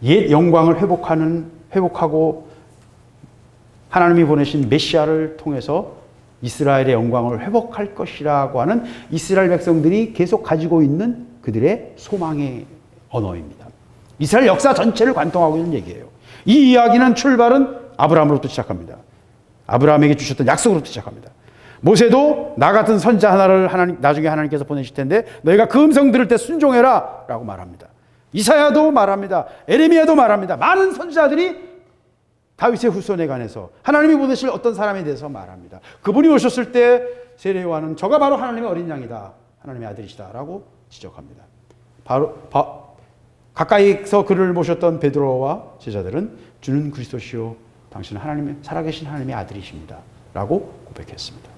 A: 옛 영광을 회복하고 하나님이 보내신 메시아를 통해서 이스라엘의 영광을 회복할 것이라고 하는 이스라엘 백성들이 계속 가지고 있는 그들의 소망의 언어입니다. 이스라엘 역사 전체를 관통하고 있는 얘기예요. 이 이야기는 출발은 아브라함으로부터 시작합니다. 아브라함에게 주셨던 약속으로부터 시작합니다. 모세도 나 같은 선자 하나를 나중에 하나님께서 보내실 텐데 너희가 그 음성 들을 때 순종해라 라고 말합니다. 이사야도 말합니다. 에레미야도 말합니다. 많은 선지자들이 다윗의 후손에 관해서 하나님이 보내실 어떤 사람에 대해서 말합니다. 그분이 오셨을 때 세례 요한은 저가 바로 하나님의 어린 양이다. 하나님의 아들이시다 라고 지적합니다. 가까이서 그를 모셨던 베드로와 제자들은 주는 그리스도시요 당신은 살아계신 하나님의 아들이십니다 라고 고백했습니다.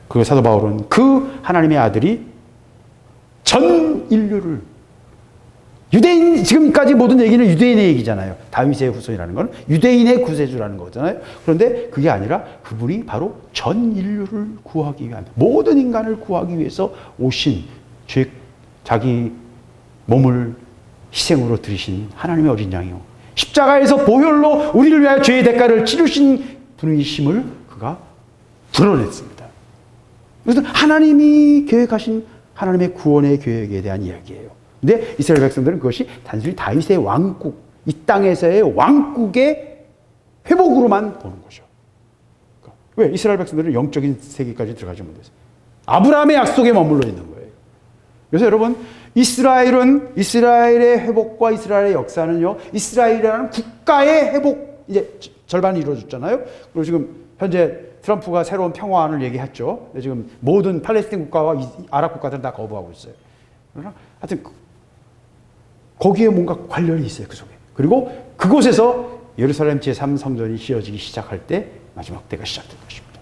A: 그 사도 바울은 그 하나님의 아들이 전 인류를, 유대인, 지금까지 모든 얘기는 유대인의 얘기잖아요. 다윗의 후손이라는 건 유대인의 구세주라는 거잖아요. 그런데 그게 아니라 그분이 바로 전 인류를 구하기 위한, 모든 인간을 구하기 위해서 오신, 자기 몸을 희생으로 드리신 하나님의 어린 양이요, 십자가에서 보혈로 우리를 위하여 죄의 대가를 치르신 분이심을 그가 드러냈습니다. 그래서 하나님이 계획하신 하나님의 구원의 계획에 대한 이야기예요. 근데 이스라엘 백성들은 그것이 단순히 다윗의 왕국, 이 땅에서의 왕국의 회복으로만 보는 거죠. 왜? 이스라엘 백성들은 영적인 세계까지 들어가지 못했어요. 아브라함의 약속에 머물러 있는 거예요. 그래서 여러분, 이스라엘의 회복과 이스라엘의 역사는요, 이스라엘이라는 국가의 회복, 이제 절반이 이루어졌잖아요. 그리고 지금 현재 트럼프가 새로운 평화안을 얘기했죠. 지금 모든 팔레스틴 국가와 아랍 국가들은 다 거부하고 있어요. 그러나 하여튼 거기에 뭔가 관련이 있어요, 그 속에. 그리고 그곳에서 예루살렘 제3성전이 지어지기 시작할 때 마지막 때가 시작된 것입니다.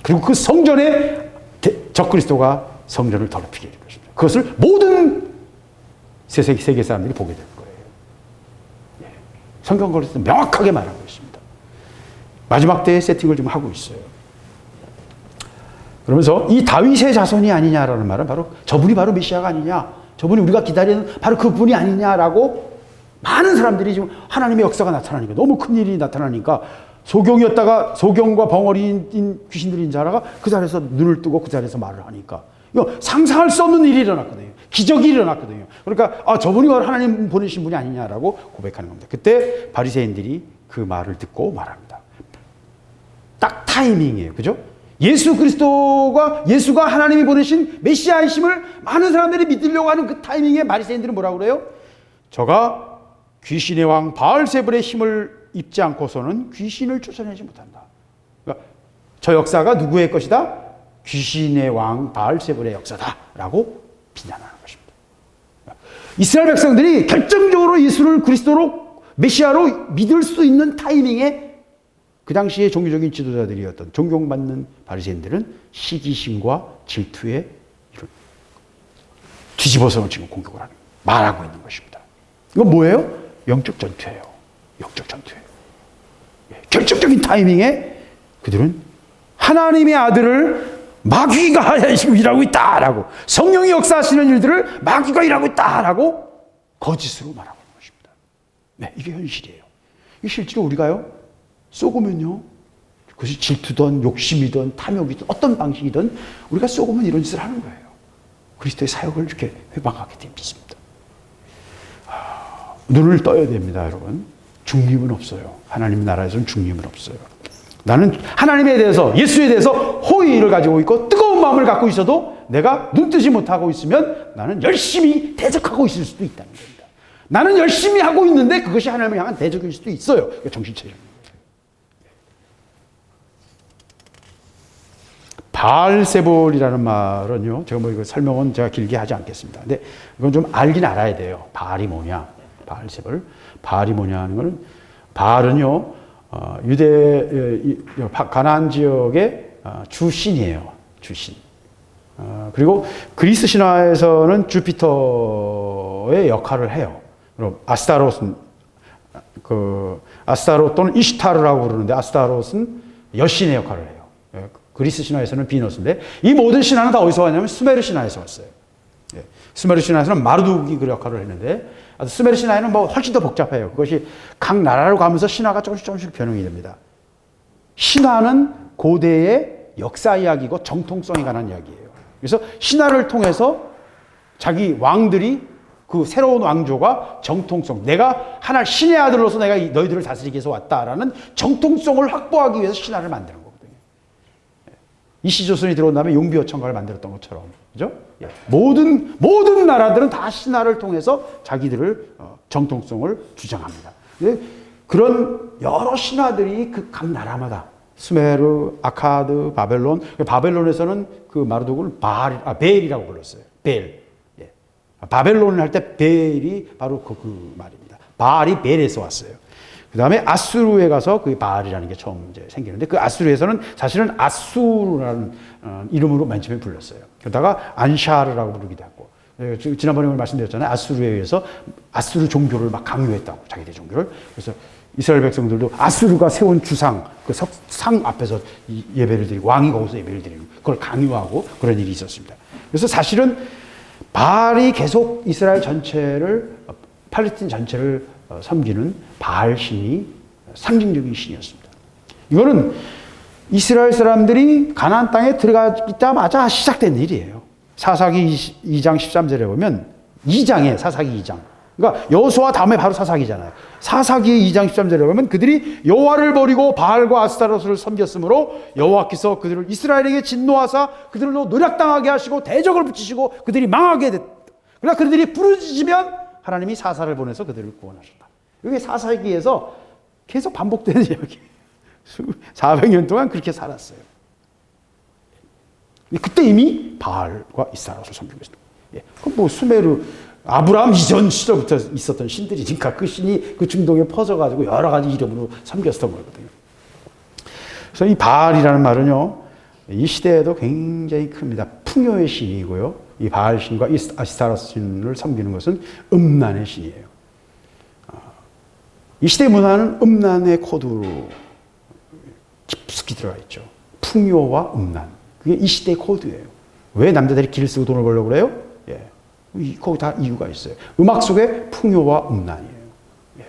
A: 그리고 그 성전에 적그리스도가 성전을 더럽히게 될 것입니다. 그것을 모든 세계 사람들이 보게 될 거예요. 성경 거기서 명확하게 말하고 있습니다. 마지막 때의 세팅을 지금 하고 있어요. 그러면서 이 다윗의 자손이 아니냐라는 말은 바로 저분이 바로 메시아가 아니냐, 저분이 우리가 기다리는 바로 그분이 아니냐라고 많은 사람들이 지금 하나님의 역사가 나타나니까, 너무 큰 일이 나타나니까 소경이었다가 소경과 벙어리인 귀신들인 자라가 그 자리에서 눈을 뜨고 그 자리에서 말을 하니까 이거 상상할 수 없는 일이 일어났거든요. 기적이 일어났거든요. 그러니까 저분이 하나님 보내신 분이 아니냐라고 고백하는 겁니다. 그때 바리새인들이 그 말을 듣고 말합니다. 딱 타이밍이에요. 그죠? 예수가 하나님이 보내신 메시아이심을 많은 사람들이 믿으려고 하는 그 타이밍에 바리새인들은 뭐라고 그래요? 저가 귀신의 왕 바알세불의 힘을 입지 않고서는 귀신을 쫓아내지 못한다. 그러니까 저 역사가 누구의 것이다? 귀신의 왕 바알세불의 역사다라고 비난하는 것입니다. 이스라엘 백성들이 결정적으로 예수를 그리스도로 메시아로 믿을 수 있는 타이밍에 그 당시에 종교적인 지도자들이었던 존경받는 바리새인들은 시기심과 질투에 뒤집어서 지금 공격을 하는, 말하고 있는 것입니다. 이건 뭐예요? 영적 전투예요. 영적 전투예요. 결정적인 타이밍에 그들은 하나님의 아들을 마귀가 지금 일하고 있다라고, 성령이 역사하시는 일들을 마귀가 일하고 있다라고 거짓으로 말하고 있는 것입니다. 네, 이게 현실이에요. 이 실제로 우리가요, 쏘고면요, 그것이 질투든 욕심이든 탐욕이든 어떤 방식이든 우리가 쏘고면 이런 짓을 하는 거예요. 그리스도의 사역을 이렇게 회방하게 됩니다. 눈을 떠야 됩니다, 여러분. 중립은 없어요. 하나님 나라에서는 중립은 없어요. 나는 하나님에 대해서, 예수에 대해서 호의를 가지고 있고 뜨거운 마음을 갖고 있어도 내가 눈뜨지 못하고 있으면 나는 열심히 대적하고 있을 수도 있다는 겁니다. 나는 열심히 하고 있는데 그것이 하나님을 향한 대적일 수도 있어요. 정신차려. 바알세볼이라는 말은요, 제가 이거 설명은 제가 길게 하지 않겠습니다. 근데 이건 좀 알긴 알아야 돼요. 바알이 뭐냐, 바알세볼. 바알이 뭐냐 하는 거는, 바알은요, 가나안 지역의 주신이에요. 주신. 그리고 그리스 신화에서는 주피터의 역할을 해요. 그럼 아스타롯은 아스타롯 또는 이슈타르라고 부르는데, 아스타롯은 여신의 역할을 해요. 그리스 신화에서는 비너스인데, 이 모든 신화는 다 어디서 왔냐면 수메르 신화에서 왔어요. 수메르 신화에서는 마르둑이 그 역할을 했는데, 수메르 신화에는 훨씬 더 복잡해요. 그것이 각 나라로 가면서 신화가 조금씩 변형이 됩니다. 신화는 고대의 역사 이야기고 정통성에 관한 이야기예요. 그래서 신화를 통해서 자기 왕들이, 그 새로운 왕조가 정통성, 내가 하나 신의 아들로서 내가 너희들을 다스리기 위해서 왔다라는 정통성을 확보하기 위해서 신화를 만드는 거거든요. 이시조선이 들어온 다음에 용비어천가를 만들었던 것처럼, 그죠? 모든 나라들은 다 신화를 통해서 자기들을 정통성을 주장합니다. 그런 여러 신화들이 그 각 나라마다, 수메르, 아카드, 바벨론에서는 그 마르둑을 베엘이라고 불렀어요. 베엘. 바벨론을 할 때 베엘이 바로 그 말입니다. 바알이 베엘에서 왔어요. 그 다음에 아수르에 가서 그 바알이라는 게 처음 이제 생기는데, 그 아수르에서는 사실은 아수르라는 이름으로 맨 처음에 불렀어요. 그러다가 안샤르라고 부르기도 했고, 지난번에 말씀드렸잖아요. 아수르에 의해서 아수르 종교를 막 강요했다고, 자기들 종교를. 그래서 이스라엘 백성들도 아수르가 세운 주상, 그 상 앞에서 예배를 드리고, 왕이 거기서 예배를 드리고, 그걸 강요하고 그런 일이 있었습니다. 그래서 사실은 바알이 계속 이스라엘 전체를, 팔레스틴 전체를 섬기는 바알 신이 상징적인 신이었습니다. 이거는 이스라엘 사람들이 가나안 땅에 들어가자마자 시작된 일이에요. 사사기 2장 13절에 보면, 2장에 사사기 2장. 그러니까 여호수아 다음에 바로 사사기잖아요. 사사기 2장 13절에 보면, 그들이 여호와를 버리고 바알과 아스타롯을 섬겼으므로 여호와께서 그들을 이스라엘에게 진노하사 그들로 노략당하게 하시고 대적을 붙이시고 그들이 망하게 됐다. 그러나 그들이 부르짖으면 하나님이 사사를 보내서 그들을 구원하셨다. 이게 사사기에서 계속 반복되는 이야기. 400년 동안 그렇게 살았어요. 그때 이미 바알과 이스라엘을 섬기고 있습니다. 그럼 수메르, 아브라함 이전 시절부터 있었던 신들이니까 그 신이 그 중동에 퍼져가지고 여러 가지 이름으로 섬겼던 거거든요. 그래서 이 바알이라는 말은요, 이 시대에도 굉장히 큽니다. 풍요의 신이고요. 이 바알 신과 아스타롯 신을 섬기는 것은 음란의 신이에요. 이 시대 문화는 음란의 코드로 깊숙이 들어가 있죠. 풍요와 음란. 그게 이 시대의 코드예요. 왜 남자들이 길을 쓰고 돈을 벌려고 그래요? 예. 거기 다 이유가 있어요. 음악 속에 풍요와 음란이에요. 예.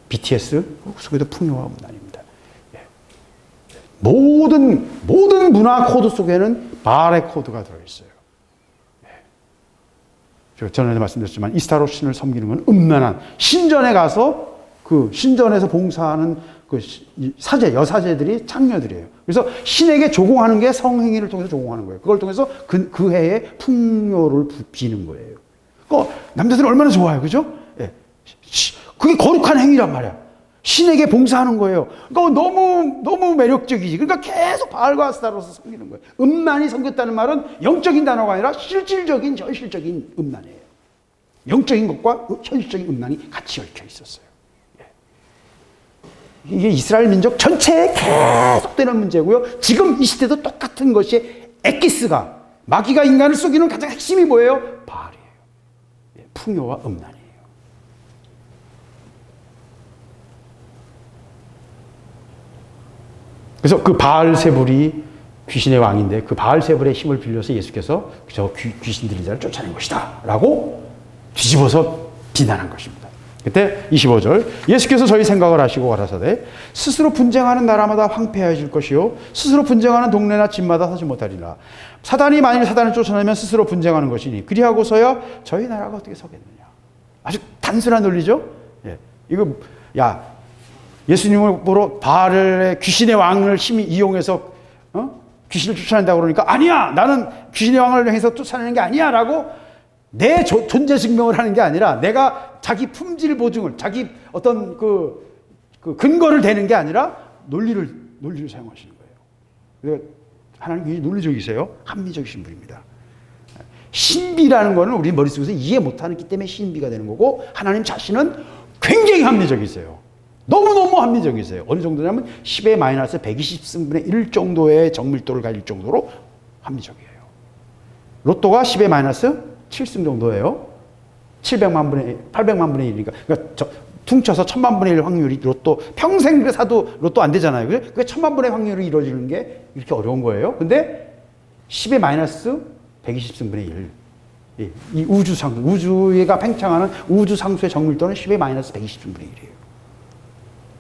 A: BTS 속에도 풍요와 음란입니다. 예. 모든 문화 코드 속에는 바알의 코드가 들어있어요. 예. 전에 말씀드렸지만 이스타로 신을 섬기는 건 음란한, 신전에 가서 그 신전에서 봉사하는 그 사제, 여사제들이 창녀들이에요. 그래서 신에게 조공하는 게 성행위를 통해서 조공하는 거예요. 그걸 통해서 그 해에 풍요를 비는 거예요. 남자들은 얼마나 좋아요. 그죠? 예. 그게 거룩한 행위란 말이야. 신에게 봉사하는 거예요. 그러니까 너무 매력적이지. 그러니까 계속 바알과 아스타로서 섬기는 거예요. 음란이 섬겼다는 말은 영적인 단어가 아니라 실질적인, 현실적인 음란이에요. 영적인 것과 현실적인 음란이 같이 얽혀 있었어요. 이게 이스라엘 민족 전체에 계속되는 문제고요. 지금 이 시대도 똑같은 것이 엑기스가, 마귀가 인간을 속이는 가장 핵심이 뭐예요? 바알이에요. 풍요와 음란이에요. 그래서 그 바알세불이 귀신의 왕인데 그 바알세불의 힘을 빌려서 예수께서 저 귀신들이 자를 쫓아낸 것이다 라고 뒤집어서 비난한 것입니다. 그때 25절 예수께서 저희 생각을 하시고 가라사대 스스로 분쟁하는 나라마다 황폐해질 것이요 스스로 분쟁하는 동네나 집마다 서지 못하리라. 사단이 만일 사단을 쫓아내면 스스로 분쟁하는 것이니 그리하고서야 저희 나라가 어떻게 서겠느냐. 아주 단순한 논리죠. 예. 이거 예수님을 보러 바알의 귀신의 왕을 힘이 이용해서 귀신을 쫓아낸다고 그러니까 아니야 나는 귀신의 왕을 향해서 쫓아내는 게 아니야 라고 내 존재 증명을 하는 게 아니라 내가 자기 품질 보증을 자기 어떤 그 근거를 대는 게 아니라 논리를 사용하시는 거예요. 그래서 하나님 굉장히 논리적이세요. 합리적이신 분입니다. 신비라는 거는 우리 머릿속에서 이해 못하기 때문에 신비가 되는 거고 하나님 자신은 굉장히 합리적이세요. 너무너무 합리적이세요. 어느 정도냐면 10의 마이너스 120승분의 1 정도의 정밀도를 가질 정도로 합리적이에요. 로또가 10의 마이너스 7승 정도예요. 700만 분의 800만 분의 1이니까 그러니까 퉁쳐서 1000만 분의 1 확률이 로또 평생 사도 로또 안 되잖아요. 그게 1000만 분의 확률이 이루어지는 게 이렇게 어려운 거예요. 근데 10의 마이너스 120승분의 1. 이 우주가 팽창하는 우주상수의 정밀도는 10의 마이너스 120승분의 1이에요.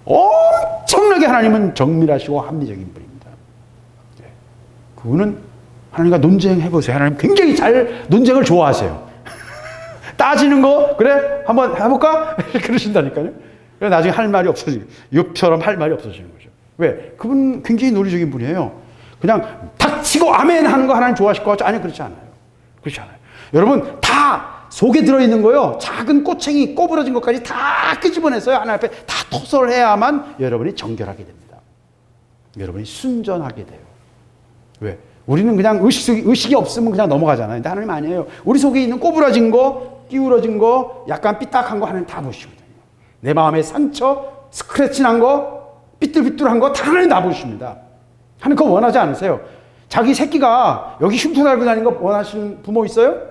A: 엄청나게 하나님은 정밀하시고 합리적인 분입니다. 그분은 하나님과 논쟁해보세요. 하나님 굉장히 잘 논쟁을 좋아하세요. 따지는 거 그래 한번 해볼까? 그러신다니까요. 그래 나중에 할 말이 없어지고 욥처럼 할 말이 없어지는 거죠. 왜? 그분 굉장히 논리적인 분이에요. 그냥 닥치고 아멘 하는 거 하나님 좋아하실 것 같죠? 아니 그렇지 않아요. 그렇지 않아요. 여러분 다 속에 들어있는 거요. 작은 꼬챙이 꼬부러진 것까지 다 끄집어내서요. 하나님 앞에 다 토설을 해야만 여러분이 정결하게 됩니다. 여러분이 순전하게 돼요. 왜? 우리는 그냥 의식이 없으면 그냥 넘어가잖아요. 근데 하나님 아니에요. 우리 속에 있는 꼬부러진 거, 끼우러진 거, 약간 삐딱한 거 하나님 다 보시거든요. 내 마음의 상처, 스크래치 난 거, 삐뚤삐뚤한 거 다 하나님 다 보십니다. 하나님 그거 원하지 않으세요? 자기 새끼가 여기 흉터 달고 다니는 거 원하시는 부모 있어요?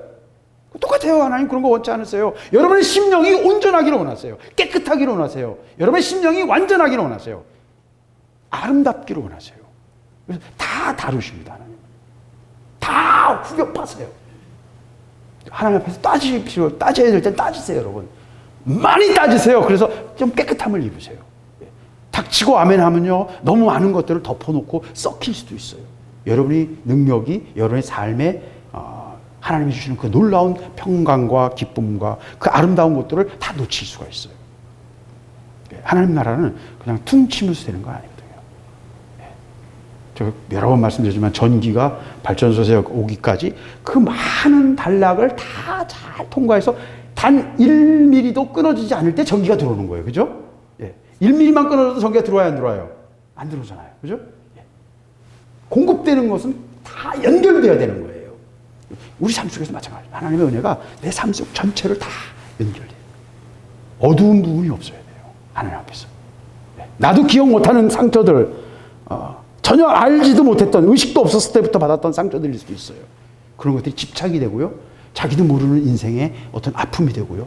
A: 똑같아요. 하나님 그런 거 원치 않으세요. 여러분의 심령이 온전하기를 원하세요. 깨끗하기를 원하세요. 여러분의 심령이 완전하기를 원하세요. 아름답기를 원하세요. 그래서 다 다루십니다. 하나님. 다 후벼파세요. 하나님 앞에서 따져야 될 땐 따지세요, 여러분. 많이 따지세요. 그래서 좀 깨끗함을 입으세요. 닥치고 아멘 하면요, 너무 많은 것들을 덮어놓고 썩힐 수도 있어요. 여러분의 능력이 여러분의 삶에 하나님이 주시는 그 놀라운 평강과 기쁨과 그 아름다운 것들을 다 놓칠 수가 있어요. 하나님 나라는 그냥 퉁치면서 되는 거 아니거든요. 제가 여러 번 말씀드렸지만 전기가 발전소에 오기까지 그 많은 단락을 다 잘 통과해서 단 1mm도 끊어지지 않을 때 전기가 들어오는 거예요. 그죠? 1mm만 끊어져도 전기가 들어와요, 안 들어와요? 안 들어오잖아요. 그죠? 공급되는 것은 다 연결돼야 되는 거예요. 우리 삶 속에서 마찬가지예요. 하나님의 은혜가 내 삶 속 전체를 다 연결돼요. 어두운 부분이 없어야 돼요. 하나님 앞에서. 나도 기억 못하는 상처들, 전혀 알지도 못했던, 의식도 없었을 때부터 받았던 상처들일 수도 있어요. 그런 것들이 집착이 되고요. 자기도 모르는 인생의 어떤 아픔이 되고요.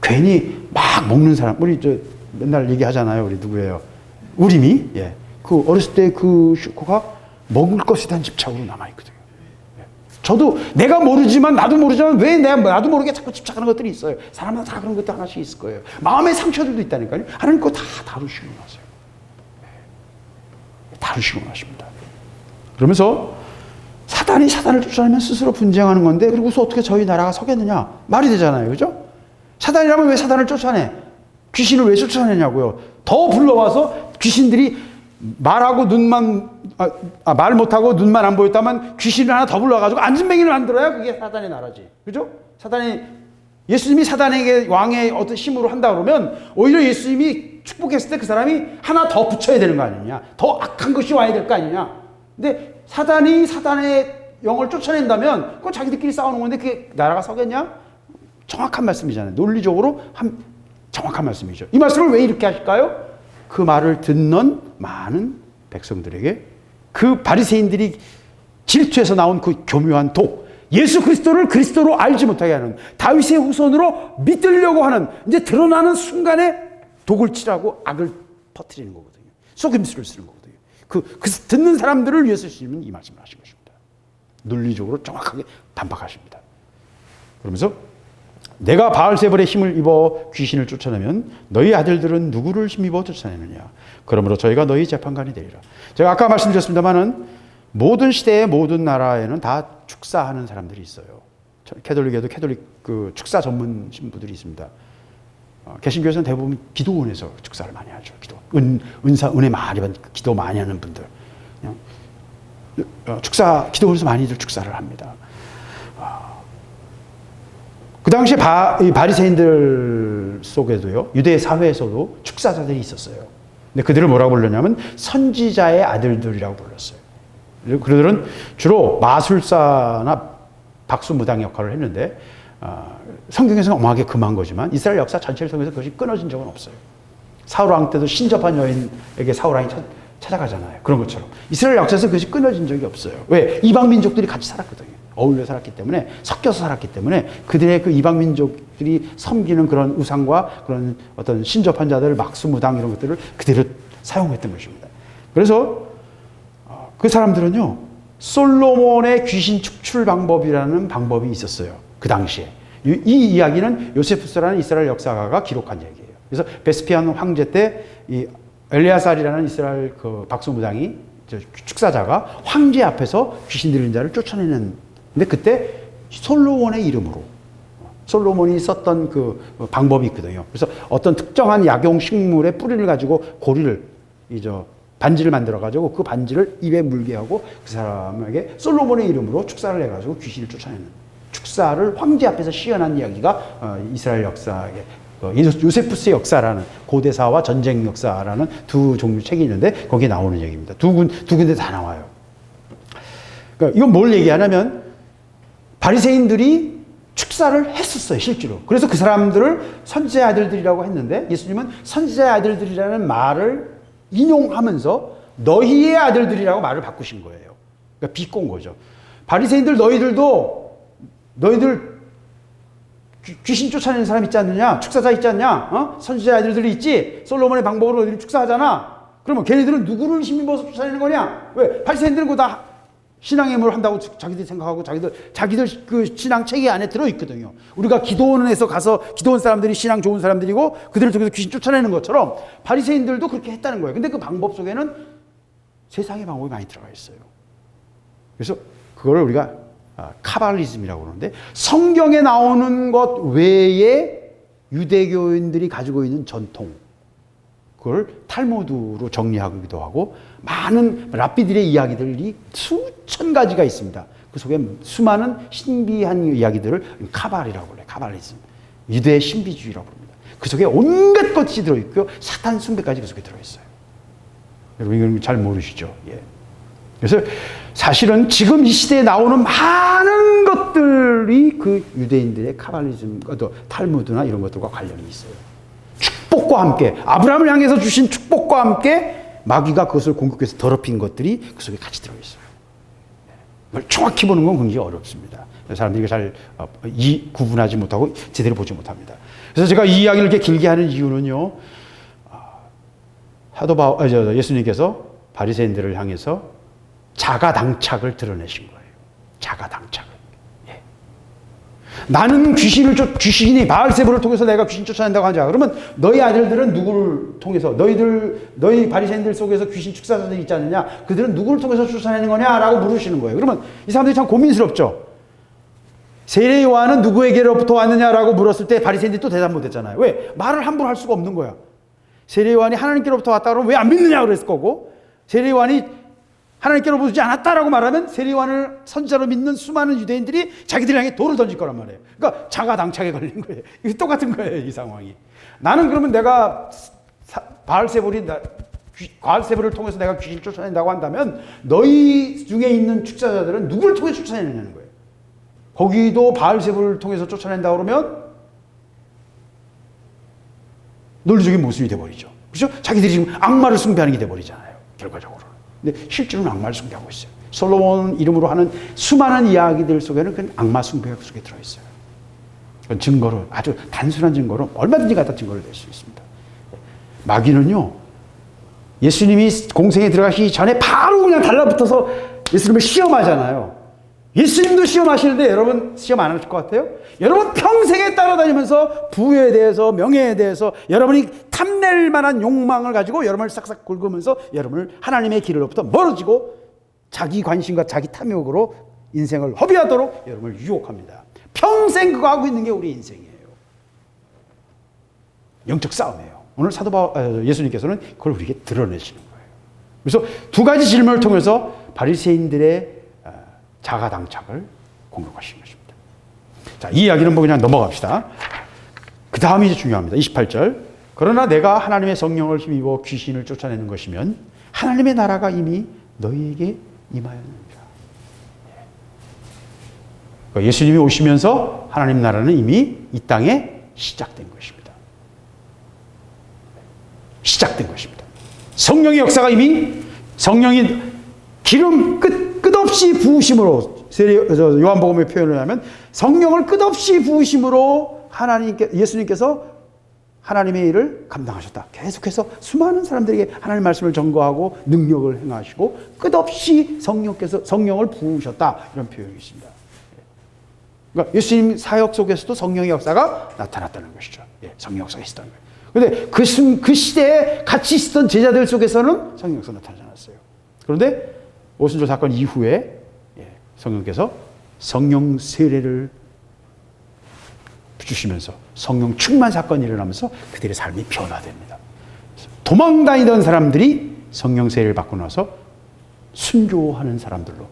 A: 괜히 막 먹는 사람, 우리 맨날 얘기하잖아요. 우리 누구예요? 우림이. 그 어렸을 때 그 슈코가 먹을 것에 대한 집착으로 남아있거든요. 저도 내가 모르지만 나도 모르지만 왜 나도 모르게 자꾸 집착하는 것들이 있어요. 사람마다 다 그런 것도 하나씩 있을 거예요. 마음의 상처들도 있다니까요. 하나님 그거 다 다루시고 나세요. 다루시고 나십니다. 그러면서 사단이 사단을 쫓아내면 스스로 분쟁하는 건데 그리고서 어떻게 저희 나라가 서겠느냐 말이 되잖아요. 그죠? 사단이라면 왜 사단을 쫓아내? 귀신을 왜 쫓아내냐고요. 더 불러와서 귀신들이 말하고 말 못하고 눈만 안 보였다면 귀신을 하나 더 불러가지고 안진뱅이를 만들어야 그게 사단의 나라지. 그죠? 예수님이 사단에게 왕의 어떤 힘으로 한다 그러면 오히려 예수님이 축복했을 때 그 사람이 하나 더 붙여야 되는 거 아니냐. 더 악한 것이 와야 될 거 아니냐. 근데 사단이 사단의 영을 쫓아낸다면 그건 자기들끼리 싸우는 건데 그게 나라가 서겠냐? 정확한 말씀이잖아요. 논리적으로 정확한 말씀이죠. 이 말씀을 왜 이렇게 하실까요? 그 말을 듣는 많은 백성들에게 그 바리새인들이 질투해서 나온 그 교묘한 독, 예수 그리스도를 그리스도로 알지 못하게 하는 다윗의 후손으로 믿으려고 하는 이제 드러나는 순간에 독을 칠하고 악을 퍼뜨리는 거거든요. 속임수를 쓰는 거거든요. 그 듣는 사람들을 위해서 주님은 이 말씀을 하신 것입니다. 논리적으로 정확하게 반박하십니다. 그러면서 내가 바알세불의 힘을 입어 귀신을 쫓아내면 너희 아들들은 누구를 힘입어 쫓아내느냐. 그러므로 저희가 너희 재판관이 되리라. 제가 아까 말씀드렸습니다마는 모든 시대의 모든 나라에는 다 축사하는 사람들이 있어요. 캐톨릭에도 캐톨릭 그 축사 전문 신부들이 있습니다. 개신교에서는 대부분 기도원에서 축사를 많이 하죠. 은혜 많이 받는 기도 많이 하는 분들. 기도원에서 많이들 축사를 합니다. 그 당시에 바리새인들 속에도요, 유대 사회에서도 축사자들이 있었어요. 근데 그들을 뭐라고 불렀냐면 선지자의 아들들이라고 불렀어요. 그들은 주로 마술사나 박수무당 역할을 했는데 성경에서는 엄하게 금한 거지만 이스라엘 역사 전체를 통해서 그것이 끊어진 적은 없어요. 사울왕 때도 신접한 여인에게 사울왕이 찾아가잖아요. 그런 것처럼 이스라엘 역사에서 그것이 끊어진 적이 없어요. 왜? 이방 민족들이 같이 살았거든요. 어울려 살았기 때문에, 섞여서 살았기 때문에 그들의 그 이방 민족들이 섬기는 그런 우상과 그런 어떤 신접한 자들, 막수무당 이런 것들을 그대로 사용했던 것입니다. 그래서 그 사람들은요, 솔로몬의 귀신 축출 방법이라는 방법이 있었어요. 그 당시에. 이 이야기는 요세푸스라는 이스라엘 역사가가 기록한 얘기예요. 그래서 베스피안 황제 때 이 엘리아살이라는 이스라엘 그 박수무당이 축사자가 황제 앞에서 귀신 들린 자를 쫓아내는. 근데 그때 솔로몬의 이름으로 솔로몬이 썼던 그 방법이 있거든요. 그래서 어떤 특정한 약용 식물의 뿌리를 가지고 반지를 만들어가지고 그 반지를 입에 물게 하고 그 사람에게 솔로몬의 이름으로 축사를 해가지고 귀신을 쫓아내는 축사를 황제 앞에서 시연한 이야기가 이스라엘 역사에 요세푸스의 역사라는 고대사와 전쟁 역사라는 두 종류 책이 있는데 거기에 나오는 얘기입니다. 두 군데 다 나와요. 그러니까 이건 뭘 얘기하냐면 바리새인들이 축사를 했었어요, 실제로. 그래서 그 사람들을 선지자의 아들들이라고 했는데 예수님은 선지자의 아들들이라는 말을 인용하면서 너희의 아들들이라고 말을 바꾸신 거예요. 그러니까 비꼰 거죠. 바리새인들 너희들 귀신 쫓아내는 사람 있지 않느냐? 축사자 있지 않냐? 선지자의 아들들이 있지? 솔로몬의 방법으로 너희들이 축사하잖아. 그러면 걔네들은 누구를 힘입어서 쫓아내는 거냐? 왜? 바리새인들은 그거 다 신앙의 힘을 한다고 자기들이 생각하고 자기들 그 신앙 체계 안에 들어있거든요. 우리가 기도원에서 가서 기도원 사람들이 신앙 좋은 사람들이고 그들을 통해서 귀신 쫓아내는 것처럼 바리새인들도 그렇게 했다는 거예요. 근데 그 방법 속에는 세상의 방법이 많이 들어가 있어요. 그래서 그거를 우리가 카발리즘이라고 그러는데 성경에 나오는 것 외에 유대교인들이 가지고 있는 전통, 그걸 탈무드로 정리하기도 하고 많은 랍비들의 이야기들이 수천 가지가 있습니다. 그 속에 수많은 신비한 이야기들을 카발이라고 그래요. 카발리즘. 유대의 신비주의라고 부릅니다. 그 속에 온갖 것이 들어있고요. 사탄 숭배까지 그 속에 들어있어요. 여러분 이건 잘 모르시죠? 예. 그래서 사실은 지금 이 시대에 나오는 많은 것들이 그 유대인들의 카발리즘, 또 탈무드나 이런 것들과 관련이 있어요. 축복과 함께 아브라함을 향해서 주신 축복과 함께 마귀가 그것을 공격해서 더럽힌 것들이 그 속에 같이 들어있어요. 이걸 정확히 보는 건 굉장히 어렵습니다. 사람들이 잘 구분하지 못하고 제대로 보지 못합니다. 그래서 제가 이 이야기를 이렇게 길게 하는 이유는요, 예수님께서 바리새인들을 향해서 자가당착을 드러내신 거예요. 자가당착을. 예. 나는 귀신이 바알세불을 통해서 내가 귀신 쫓아낸다고 하자. 그러면 너희 아들들은 누구를 통해서, 너희 바리새인들 속에서 귀신 축사자들이 있지 않느냐? 그들은 누구를 통해서 쫓아내는 거냐라고 물으시는 거예요. 그러면 이 사람들이 참 고민스럽죠. 세례 요한은 누구에게로부터 왔느냐라고 물었을 때 바리새인들이 또 대답 못했잖아요. 왜? 말을 함부로 할 수가 없는 거야. 세례 요한이 하나님께로부터 왔다 그러면 왜 안 믿느냐 그랬을 거고, 세례 요한이 하나님께로부터 오지 않았다라고 말하면 세례 요한을 선지자로 믿는 수많은 유대인들이 자기들 향해 돌을 던질 거란 말이에요. 그러니까 자가당착에 걸린 거예요. 이게 똑같은 거예요, 이 상황이. 나는 그러면 내가 바알세불을 통해서 내가 귀신 쫓아낸다고 한다면 너희 중에 있는 축사자들은 누구를 통해 쫓아내느냐는 거예요. 거기도 바알세불을 통해서 쫓아낸다 그러면 논리적인 모순이 돼버리죠. 그렇죠? 자기들이 지금 악마를 숭배하는 게 돼버리잖아요, 결과적으로는. 근데 실제로는 악마를 숭배하고 있어요. 솔로몬 이름으로 하는 수많은 이야기들 속에는 그런 악마 숭배 속에 들어있어요. 그건 증거로, 아주 단순한 증거로 얼마든지 갖다 증거를 낼 수 있습니다. 마귀는요, 예수님이 공생에 들어가시기 전에 바로 그냥 달라붙어서 예수님을 시험하잖아요. 예수님도 시험하시는데 여러분 시험 안 하실 것 같아요? 여러분 평생에 따라다니면서 부에 대해서, 명예에 대해서 여러분이 탐낼 만한 욕망을 가지고 여러분을 싹싹 긁으면서 여러분을 하나님의 길로부터 멀어지고 자기 관심과 자기 탐욕으로 인생을 허비하도록 여러분을 유혹합니다. 평생 그거 하고 있는 게 우리 인생이에요. 영적 싸움이에요. 오늘 예수님께서는 그걸 우리에게 드러내시는 거예요. 그래서 두 가지 질문을 통해서 바리새인들의 자가당착을 공격하신 것입니다. 자, 이 이야기는 뭐 그냥 넘어갑시다. 그 다음이 이제 중요합니다. 28절. 그러나 내가 하나님의 성령을 힘입어 귀신을 쫓아내는 것이면 하나님의 나라가 이미 너희에게 임하였느니라. 그러니까 예수님이 오시면서 하나님 나라는 이미 이 땅에 시작된 것입니다. 시작된 것입니다. 성령의 역사가 이미, 성령이 기름 끝없이 부으심으로, 요한복음의 표현을 하면 성령을 끝없이 부으심으로 예수님께서 하나님의 일을 감당하셨다. 계속해서 수많은 사람들에게 하나님의 말씀을 전거하고 능력을 행하시고 끝없이 성령을 부으셨다. 이런 표현이 있습니다. 그러니까 예수님 사역 속에서도 성령의 역사가 나타났다는 것이죠. 예, 성령 역사가 있었다는 거예요. 그런데 그 시대에 같이 있었던 제자들 속에서는 성령 역사가 나타나지 않았어요. 그런데 오순절 사건 이후에 성령께서 성령 세례를 주시면서 성령 충만 사건이 일어나면서 그들의 삶이 변화됩니다. 도망다니던 사람들이 성령 세례를 받고 나서 순교하는 사람들로,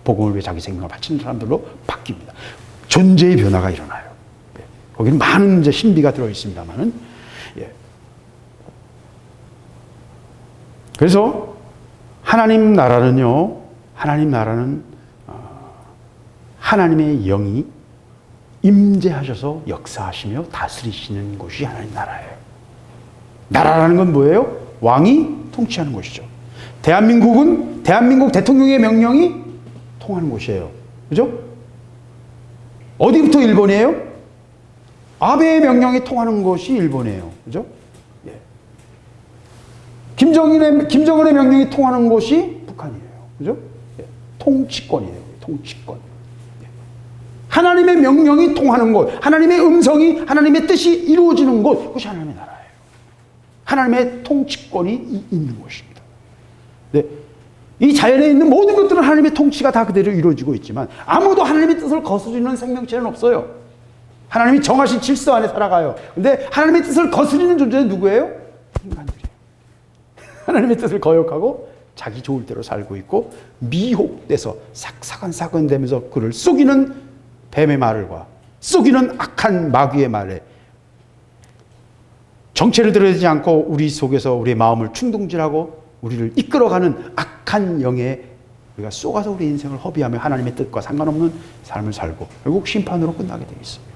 A: 복음을 위해 자기 생명을 바치는 사람들로 바뀝니다. 존재의 변화가 일어나요. 거기는 많은 이제 신비가 들어 있습니다만은, 그래서 하나님 나라는 하나님의 영이 임재하셔서 역사하시며 다스리시는 곳이 하나님 나라예요. 나라라는 건 뭐예요? 왕이 통치하는 곳이죠. 대한민국 대통령의 명령이 통하는 곳이에요. 그죠? 어디부터 일본이에요? 아베의 명령이 통하는 곳이 일본이에요. 그죠? 예. 김정은의 명령이 통하는 곳이 북한이에요. 그죠? 예. 통치권이에요. 통치권. 예. 하나님의 명령이 통하는 곳, 하나님의 음성이, 하나님의 뜻이 이루어지는 곳, 그것이 하나님의 나라예요. 하나님의 통치권이 있는 곳입니다. 네. 이 자연에 있는 모든 것들은 하나님의 통치가 다 그대로 이루어지고 있지만 아무도 하나님의 뜻을 거스르는 생명체는 없어요. 하나님이 정하신 질서 안에 살아가요. 근데 하나님의 뜻을 거스르는 존재는 누구예요? 인간들이에요. 하나님의 뜻을 거역하고 자기 좋을 대로 살고 있고 미혹돼서 사건되면서 그를 속이는 뱀의 말과 속이는 악한 마귀의 말에 정체를 드러내지 않고 우리 속에서 우리의 마음을 충동질하고 우리를 이끌어가는 악한 영에 우리가 쏘가서 우리 인생을 허비하며 하나님의 뜻과 상관없는 삶을 살고 결국 심판으로 끝나게 되어 있습니다.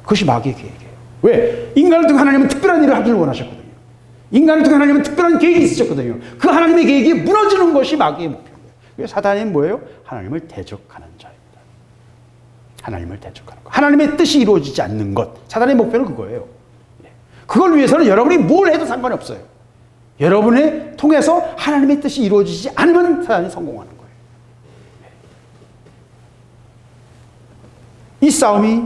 A: 그것이 마귀의 계획이에요. 왜? 인간을 통해 하나님은 특별한 일을 하기를 원하셨거든요. 인간을 통해 하나님은 특별한 계획이 있으셨거든요. 그 하나님의 계획이 무너지는 것이 마귀의 목표인 거예요. 그래서 사단은 뭐예요? 하나님을 대적하는 자입니다. 하나님을 대적하는 것. 하나님의 뜻이 이루어지지 않는 것. 사단의 목표는 그거예요. 그걸 위해서는 여러분이 뭘 해도 상관이 없어요. 여러분을 통해서 하나님의 뜻이 이루어지지 않으면 사단이 성공하는 거예요. 이 싸움이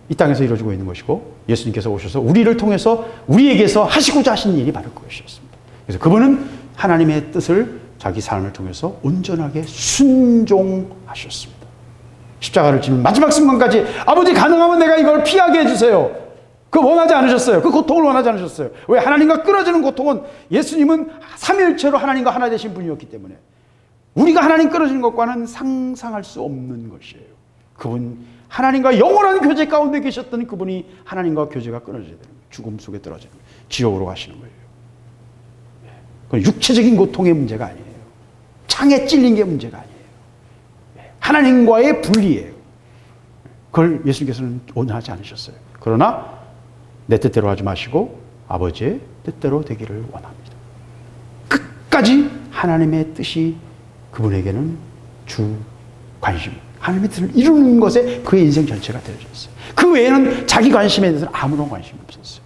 A: 이 땅에서 이루어지고 있는 것이고 예수님께서 오셔서 우리를 통해서 우리에게서 하시고자 하신 일이 바로 그것이었습니다. 그래서 그분은 하나님의 뜻을 자기 삶을 통해서 온전하게 순종하셨습니다. 십자가를 지는 마지막 순간까지 아버지 가능하면 내가 이걸 피하게 해주세요. 그거 원하지 않으셨어요. 그 고통을 원하지 않으셨어요. 왜? 하나님과 끊어지는 고통은 예수님은 삼위일체로 하나님과 하나 되신 분이었기 때문에 우리가 하나님 끊어지는 것과는 상상할 수 없는 것이에요. 그분 하나님과 영원한 교제 가운데 계셨던 그분이 하나님과 교제가 끊어져야 되는 거예요. 죽음 속에 떨어지는 거예요. 지옥으로 가시는 거예요. 그건 육체적인 고통의 문제가 아니에요. 창에 찔린 게 문제가 아니에요. 하나님과의 분리예요. 그걸 예수님께서는 원하지 않으셨어요. 그러나 내 뜻대로 하지 마시고 아버지의 뜻대로 되기를 원합니다. 끝까지 하나님의 뜻이 그분에게는 주 관심, 하나님의 뜻을 이루는 것에 그의 인생 전체가 되어졌어요. 그 외에는 자기 관심에 대해서는 아무런 관심이 없었어요.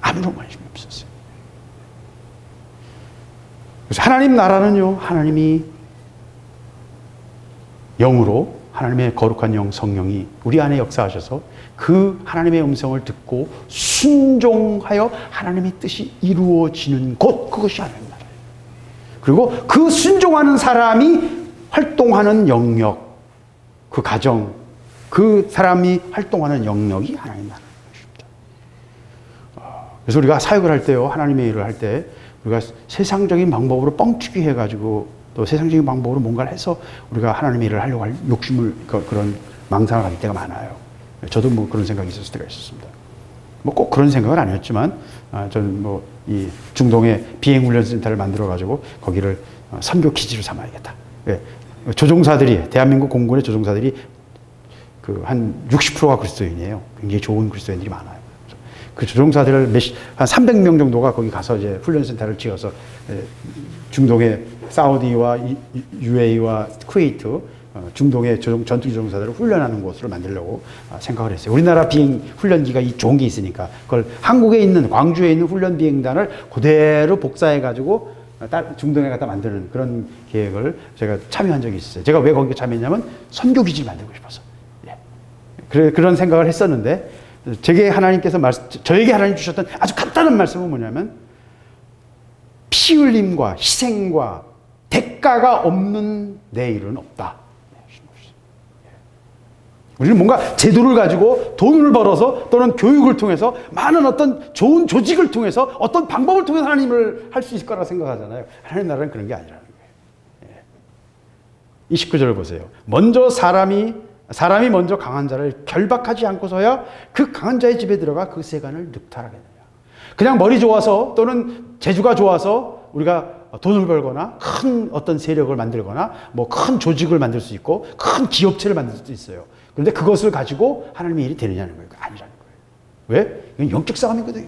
A: 아무런 관심이 없었어요. 그래서 하나님 나라는요, 하나님이 영으로 하나님의 거룩한 영 성령이 우리 안에 역사하셔서 그 하나님의 음성을 듣고 순종하여 하나님의 뜻이 이루어지는 곳, 그것이 하나님 나라예요. 그리고 그 순종하는 사람이 활동하는 영역, 그 가정, 그 사람이 활동하는 영역이 하나님 나라인 것입니다. 그래서 우리가 사역을 할 때요, 하나님의 일을 할 때 우리가 세상적인 방법으로 뻥튀기 해가지고 또 세상적인 방법으로 뭔가를 해서 우리가 하나님의 일을 하려고 할 욕심을, 그런 망상을 가질 때가 많아요. 저도 뭐 그런 생각이 있었을 때가 있었습니다. 뭐 꼭 그런 생각은 아니었지만, 저는 뭐 이 중동에 비행훈련센터를 만들어가지고 거기를 선교 기지로 삼아야겠다. 예. 조종사들이, 대한민국 공군의 조종사들이 그 한 60%가 그리스도인이에요. 굉장히 좋은 그리스도인들이 많아요. 그 조종사들을 한 300명 정도가 거기 가서 이제 훈련센터를 지어서 중동의 사우디와 UAE와 쿠웨이트, 중동의 전투 조종사들을 훈련하는 곳으로 만들려고 생각을 했어요. 우리나라 비행 훈련기가 좋은 게 있으니까 그걸 한국에 있는, 광주에 있는 훈련 비행단을 그대로 복사해가지고 중동에 갖다 만드는 그런 계획을 제가 참여한 적이 있었어요. 제가 왜 거기에 참여했냐면 선교기지를 만들고 싶어서. 예. 그런 생각을 했었는데, 저에게 하나님 주셨던 아주 간단한 말씀은 뭐냐면, 피 흘림과 희생과 대가가 없는 내일은 없다. 우리는 뭔가 제도를 가지고 돈을 벌어서 또는 교육을 통해서 많은 어떤 좋은 조직을 통해서 어떤 방법을 통해서 하나님을 할 수 있을 거라고 생각하잖아요. 하나님 나라는 그런 게 아니라는 거예요. 29절을 보세요. 먼저 사람이 먼저 강한 자를 결박하지 않고서야 그 강한 자의 집에 들어가 그 세간을 늑탈하겠느냐. 그냥 머리 좋아서 또는 재주가 좋아서 우리가 돈을 벌거나 큰 어떤 세력을 만들거나 뭐 큰 조직을 만들 수 있고 큰 기업체를 만들 수도 있어요. 그런데 그것을 가지고 하나님의 일이 되느냐는 거예요. 아니라는 거예요. 왜? 이건 영적 싸움이거든요.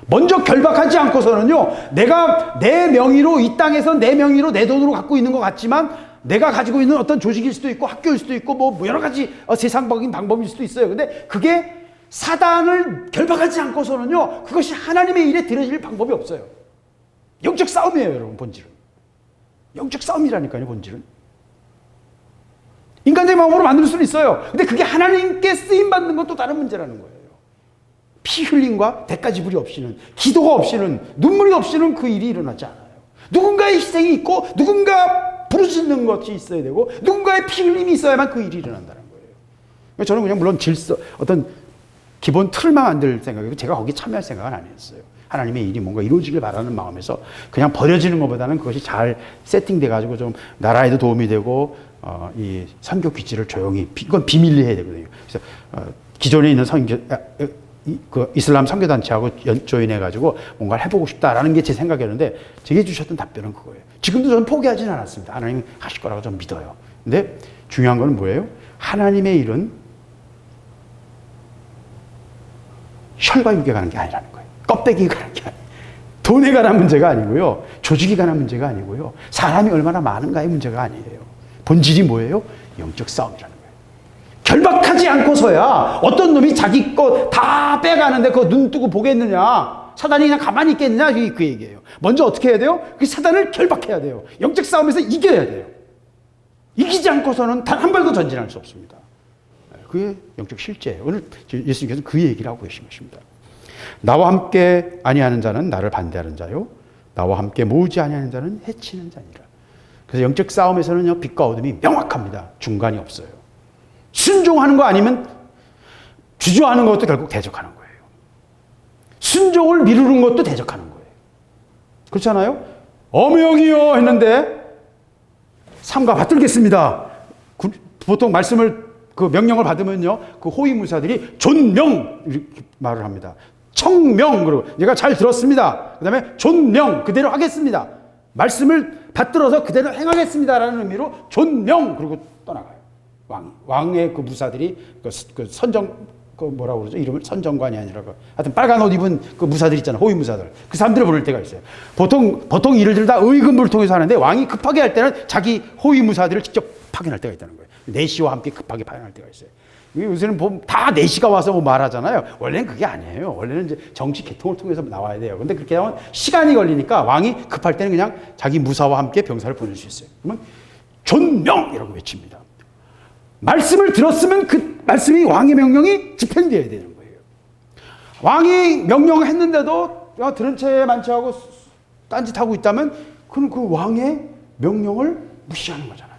A: 먼저 결박하지 않고서는요, 내가 내 명의로 이 땅에서 내 명의로 내 돈으로 갖고 있는 것 같지만 내가 가지고 있는 어떤 조직일 수도 있고 학교일 수도 있고 뭐 여러 가지 세상적인 방법일 수도 있어요. 근데 그게 사단을 결박하지 않고서는요, 그것이 하나님의 일에 들어질 방법이 없어요. 영적 싸움이에요, 여러분, 본질은. 영적 싸움이라니까요, 본질은. 인간적인 방법으로 만들 수는 있어요. 근데 그게 하나님께 쓰임받는 건 또 다른 문제라는 거예요. 피 흘림과 대가 지불이 없이는, 기도가 없이는, 눈물이 없이는 그 일이 일어나지 않아요. 누군가의 희생이 있고 누군가 부르짖는 것이 있어야 되고 누군가의 피 흘림이 있어야만 그 일이 일어난다는 거예요. 저는 그냥 물론 어떤 기본 틀만 만들 생각이고 제가 거기 참여할 생각은 아니었어요. 하나님의 일이 뭔가 이루어지길 바라는 마음에서 그냥 버려지는 것보다는 그것이 잘 세팅돼 가지고 좀 나라에도 도움이 되고 이 선교 기지를 조용히, 이건 비밀리 해야 되거든요. 그래서 기존에 있는 그 이슬람 선교단체하고 조인해가지고 뭔가를 해보고 싶다라는 게 제 생각이었는데, 제게 주셨던 답변은 그거예요. 지금도 저는 포기하지는 않았습니다. 하나님 하실 거라고 좀 믿어요. 근데 중요한 건 뭐예요? 하나님의 일은 혈과 육에 가는 게 아니라는 거예요. 껍데기가 가는 게 아니에요. 돈에 관한 문제가 아니고요. 조직이 관한 문제가 아니고요. 사람이 얼마나 많은가의 문제가 아니에요. 본질이 뭐예요? 영적 싸움이라는 거예요. 결박하지 않고서야 어떤 놈이 자기 거 다 빼가는데 그거 눈 뜨고 보겠느냐. 사단이 그냥 가만히 있겠느냐. 그 얘기예요. 먼저 어떻게 해야 돼요? 그 사단을 결박해야 돼요. 영적 싸움에서 이겨야 돼요. 이기지 않고서는 단 한 발도 전진할 수 없습니다. 그게 영적 실제예요. 오늘 예수님께서 그 얘기를 하고 계신 것입니다. 나와 함께 아니하는 자는 나를 반대하는 자요, 나와 함께 모으지 아니하는 자는 해치는 자니라. 그래서 영적 싸움에서는요, 빛과 어둠이 명확합니다. 중간이 없어요. 순종하는 거 아니면 주저하는 것도 결국 대적하는 거예요. 순종을 미루는 것도 대적하는 거예요. 그렇잖아요? 어명이요 했는데 삼가 받들겠습니다. 보통 말씀을 그 명령을 받으면요, 그 호위무사들이 존명 이렇게 말을 합니다. 청명, 그리고 얘가 잘 들었습니다. 그 다음에 존명, 그대로 하겠습니다. 말씀을 받들어서 그대로 행하겠습니다라는 의미로 존명, 그리고 떠나가요. 왕의 그 무사들이 그 선정, 그 뭐라고 그러죠? 이름을 선정관이 아니라 하여튼 빨간 옷 입은 그 무사들 있잖아요. 호위무사들. 그 사람들을 부를 때가 있어요. 보통 일을 다 의금부를 통해서 하는데 왕이 급하게 할 때는 자기 호위무사들을 직접 파견할 때가 있다는 거예요. 내시와 함께 급하게 파견할 때가 있어요. 요새는 보면 다 내시가 와서 뭐 말하잖아요. 원래는 그게 아니에요. 원래는 이제 정치 개통을 통해서 나와야 돼요. 근데 그렇게 하면 시간이 걸리니까 왕이 급할 때는 그냥 자기 무사와 함께 병사를 보낼 수 있어요. 그러면 존명이라고 외칩니다. 말씀을 들었으면 그 말씀이 왕의 명령이 집행되어야 되는 거예요. 왕이 명령했는데도 들은 채 만취하고 딴짓하고 있다면 그는 그 왕의 명령을 무시하는 거잖아요.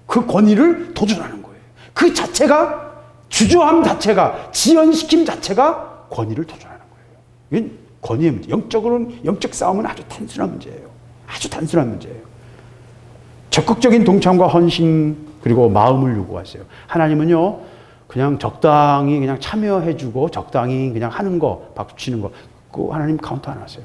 A: 그 권위를 도전하는 거예요. 그 자체가, 주저함 자체가, 지연시킴 자체가 권위를 도전하는 거예요. 이건 권위의 문제. 영적으로는, 영적 싸움은 아주 단순한 문제예요. 아주 단순한 문제예요. 적극적인 동참과 헌신, 그리고 마음을 요구하세요. 하나님은요, 그냥 적당히 그냥 참여해주고 적당히 그냥 하는 거, 박수 치는 거, 그거 하나님 카운트 안 하세요.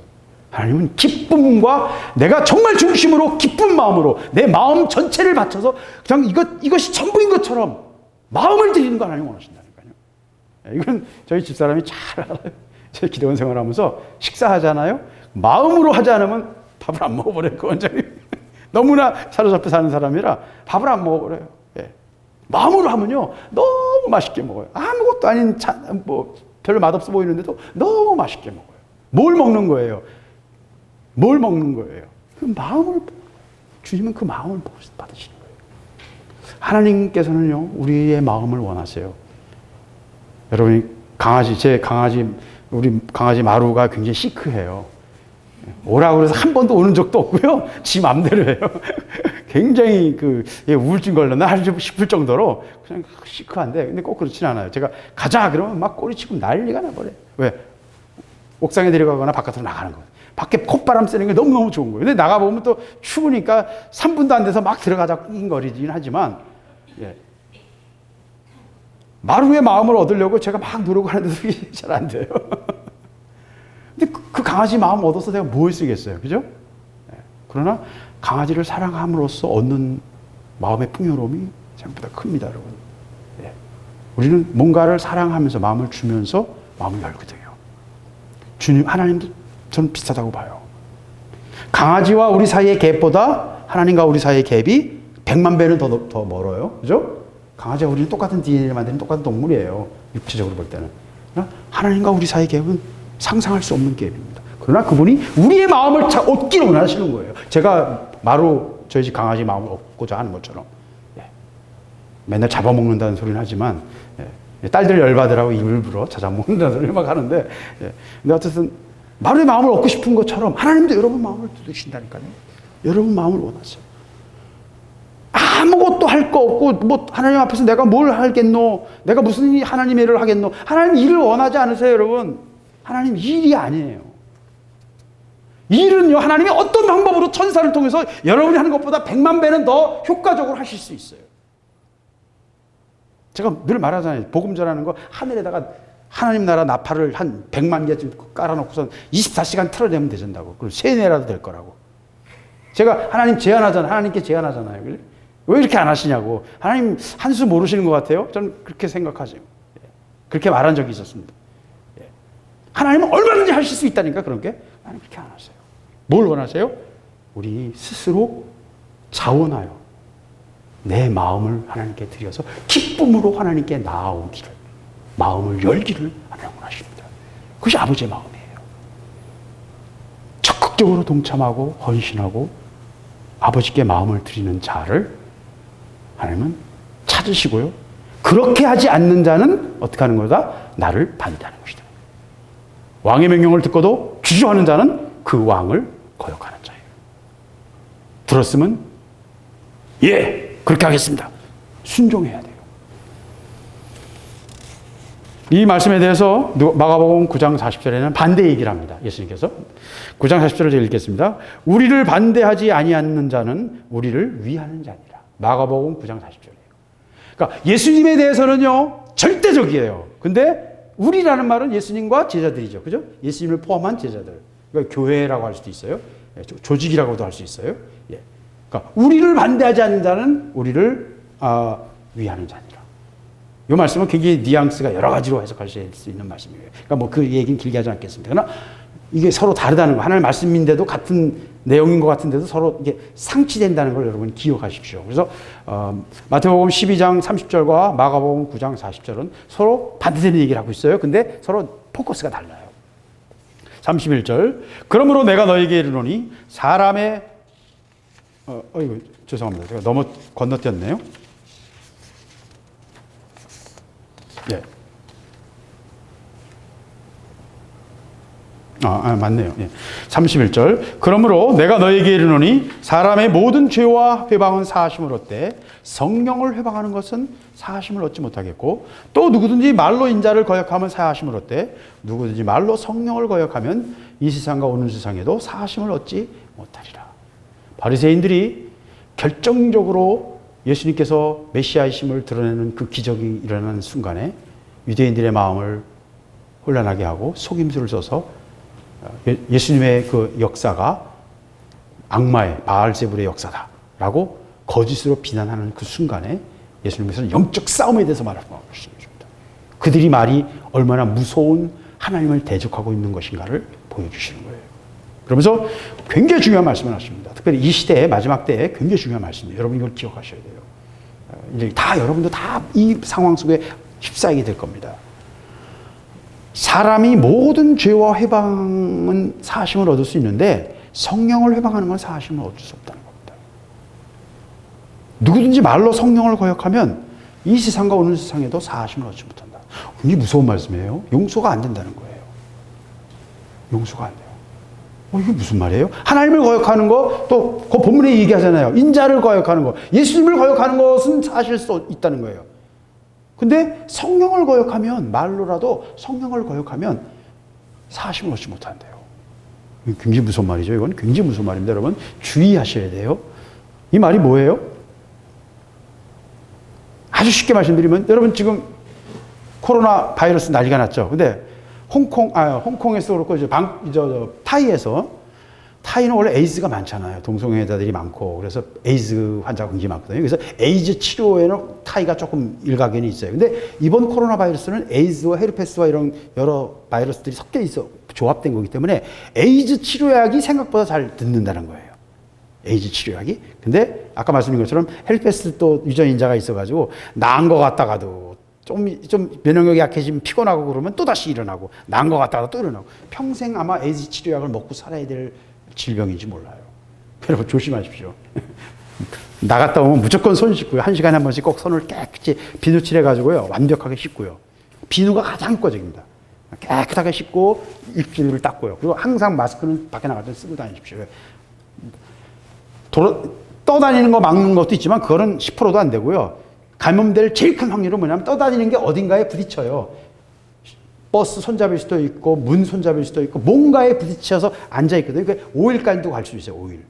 A: 하나님은 기쁨과 내가 정말 중심으로 기쁜 마음으로 내 마음 전체를 바쳐서 그냥 이것이 전부인 것처럼 마음을 드리는 거 하나님 원하신다니까요. 이건 저희 집사람이 잘 알아요. 제 기도원 생활하면서 식사하잖아요. 마음으로 하지 않으면 밥을 안 먹어버려요. 그 원장님. 너무나 사로잡혀 사는 사람이라 밥을 안 먹어버려요. 예. 마음으로 하면요, 너무 맛있게 먹어요. 아무것도 아닌 별로 맛없어 보이는데도 너무 맛있게 먹어요. 뭘 먹는 거예요? 뭘 먹는 거예요? 그 마음을, 주님은 그 마음을 받으시는 거예요. 하나님께서는요, 우리의 마음을 원하세요. 여러분이 우리 강아지 마루가 굉장히 시크해요. 오라고 그래서 한 번도 오는 적도 없고요. 지 맘대로 해요. 굉장히 우울증 걸렸나 싶을 정도로 그냥 시크한데, 근데 꼭 그렇진 않아요. 제가 가자 그러면 막 꼬리치고 난리가 나버려요. 왜? 옥상에 데려가거나 바깥으로 나가는 거예요. 밖에 콧바람 쐬는 게 너무너무 좋은 거예요. 근데 나가보면 또 추우니까 3분도 안 돼서 막 들어가자 낑거리긴 하지만, 예. 마루의 마음을 얻으려고 제가 막 노력을 하는데도 그게 잘 안 돼요. 근데 그 강아지 마음 얻어서 내가 뭘 쓰겠어요. 그죠? 예. 그러나 강아지를 사랑함으로써 얻는 마음의 풍요로움이 생각보다 큽니다, 여러분. 예. 우리는 뭔가를 사랑하면서 마음을 주면서 마음을 열거든요. 주님, 하나님도 저는 비슷하다고 봐요. 강아지와 우리 사이의 갭보다 하나님과 우리 사이의 갭이 100만 배는 더 멀어요. 그죠? 강아지와 우리는 똑같은 DNA를 만드는 똑같은 동물이에요. 육체적으로 볼 때는. 하나님과 우리 사이의 갭은 상상할 수 없는 갭입니다. 그러나 그분이 우리의 마음을 얻기를 원하시는 거예요. 제가 저희 집 강아지 마음을 얻고자 하는 것처럼. 예. 맨날 잡아먹는다는 소리는 하지만, 예. 딸들 열받으라고 일부러 잡아먹는다는 소리를 막 하는데, 예. 근데 어쨌든 마루의 마음을 얻고 싶은 것처럼 하나님도 여러분 마음을 두드신다니까요. 여러분 마음을 원하세요. 아무것도 할 거 없고 하나님 앞에서 내가 뭘 하겠노? 내가 무슨 하나님의 일을 하겠노? 하나님 일을 원하지 않으세요, 여러분? 하나님 일이 아니에요. 일은요, 하나님이 어떤 방법으로 천사를 통해서 여러분이 하는 것보다 100만 배는 더 효과적으로 하실 수 있어요. 제가 늘 말하잖아요. 복음 전하는 거 하늘에다가 하나님 나라 나팔을 한 100만 개쯤 깔아놓고서 24시간 틀어내면 되진다고. 그럼 세뇌라도 될 거라고. 제가 하나님께 제안하잖아요. 그래? 왜 이렇게 안 하시냐고. 하나님 한 수 모르시는 것 같아요. 저는 그렇게 생각하죠. 그렇게 말한 적이 있었습니다. 하나님은 얼마든지 하실 수 있다니까, 그런 게. 하나님 그렇게 안 하세요. 뭘 원하세요? 우리 스스로 자원하여 내 마음을 하나님께 드려서 기쁨으로 하나님께 나아오기를, 마음을 열기를 하나님 원하십니다. 그것이 아버지의 마음이에요. 적극적으로 동참하고 헌신하고 아버지께 마음을 드리는 자를 하나님은 찾으시고요. 그렇게 하지 않는 자는 어떻게 하는 거다? 나를 반대하는 것이다. 왕의 명령을 듣고도 주저하는 자는 그 왕을 거역하는 자예요. 들었으면 예, 그렇게 하겠습니다. 순종해야 돼요. 이 말씀에 대해서 마가복음 9장 40절에는 반대 얘기를 합니다. 예수님께서 9장 40절을 제가 읽겠습니다. 우리를 반대하지 아니하는 자는 우리를 위하는 자니라. 마가복음 9장 40절이에요. 그러니까 예수님에 대해서는요 절대적이에요. 근데 우리라는 말은 예수님과 제자들이죠. 그죠? 예수님을 포함한 제자들. 그러니까 교회라고 할 수도 있어요. 조직이라고도 할 수 있어요. 예. 그러니까 우리를 반대하지 않는 자는 우리를 위하는 자니라. 이 말씀은 굉장히 뉘앙스가 여러 가지로 해석할 수 있는 말씀이에요. 그러니까 뭐 그 얘기는 길게 하지 않겠습니다. 그러나 이게 서로 다르다는 거. 하나님의 말씀인데도 같은 내용인 것 같은데도 서로 이게 상치된다는 걸 여러분 기억하십시오. 그래서 마태복음 12장 30절과 마가복음 9장 40절은 서로 반대되는 얘기를 하고 있어요. 근데 서로 포커스가 달라요. 31절. 그러므로 내가 너에게 이르노니 사람의 이거 죄송합니다. 제가 너무 건너뛰었네요. 예. 맞네요. 예. 31절. 그러므로 내가 너에게 이르노니 사람의 모든 죄와 회방은 사하심을 얻되 성령을 회방하는 것은 사하심을 얻지 못하겠고 또 누구든지 말로 인자를 거역하면 사하심을 얻되 누구든지 말로 성령을 거역하면 이 세상과 오는 세상에도 사하심을 얻지 못하리라. 바리새인들이 결정적으로 예수님께서 메시아이심을 드러내는 그 기적이 일어나는 순간에 유대인들의 마음을 혼란하게 하고 속임수를 써서 예수님의 그 역사가 악마의 바알세불의 역사다라고 거짓으로 비난하는 그 순간에 예수님께서는 영적 싸움에 대해서 말하고 있습니다. 그들이 말이 얼마나 무서운 하나님을 대적하고 있는 것인가를 보여주시는 거예요. 그러면서 굉장히 중요한 말씀을 하십니다. 특별히 이 시대의 마지막 때에 굉장히 중요한 말씀이에요. 여러분 이걸 기억하셔야 돼요. 이제 여러분도 다 이 상황 속에 휩싸이게 될 겁니다. 사람이 모든 죄와 회방은 사하심을 얻을 수 있는데 성령을 회방하는 건 사하심을 얻을 수 없다는 겁니다. 누구든지 말로 성령을 거역하면 이 세상과 오는 세상에도 사하심을 얻지 못한다. 굉장히 무서운 말씀이에요. 용서가 안 된다는 거예요. 용서가 안 돼요. 이게 무슨 말이에요? 하나님을 거역하는 거, 또 그 본문에 얘기하잖아요. 인자를 거역하는 거. 예수님을 거역하는 것은 사실 수 있다는 거예요. 근데 성령을 거역하면, 말로라도 성령을 거역하면 사하심을 얻지 못한대요. 굉장히 무서운 말이죠. 이건 굉장히 무서운 말입니다. 여러분 주의하셔야 돼요. 이 말이 뭐예요? 아주 쉽게 말씀드리면 여러분 지금 코로나 바이러스 난리가 났죠. 근데 홍콩에서 그렇고 타이는 원래 에이즈가 많잖아요. 동성애자들이 많고 그래서 에이즈 환자가 굉장히 많거든요. 그래서 에이즈 치료에는 타이가 조금 일가견이 있어요. 근데 이번 코로나 바이러스는 에이즈와 헤르페스와 이런 여러 바이러스들이 섞여 있어 조합된 거기 때문에 에이즈 치료약이 생각보다 잘 듣는다는 거예요. 에이즈 치료약이. 근데 아까 말씀드린 것처럼 헤르페스 또 유전인자가 있어가지고 나은 것 같다가도 좀 면역력이 약해지면 피곤하고 그러면 또 다시 일어나고 나은 것 같다가 또 일어나고 평생 아마 에이즈 치료약을 먹고 살아야 될 질병인지 몰라요. 여러분 조심하십시오. 나갔다 오면 무조건 손 씻고요. 1시간에 한 번씩 꼭 손을 깨끗이 비누 칠해가지고요. 완벽하게 씻고요. 비누가 가장 효과적입니다. 깨끗하게 씻고 입술을 닦고요. 그리고 항상 마스크는 밖에 나갈 때 쓰고 다니십시오. 떠다니는 거 막는 것도 있지만 그거는 10%도 안 되고요. 감염될 제일 큰 확률은 뭐냐면 떠다니는 게 어딘가에 부딪혀요. 버스 손잡일 수도 있고 문 손잡일 수도 있고 뭔가에 부딪혀서 앉아있거든요. 그러니까 5일까지도 갈 수 있어요. 5일.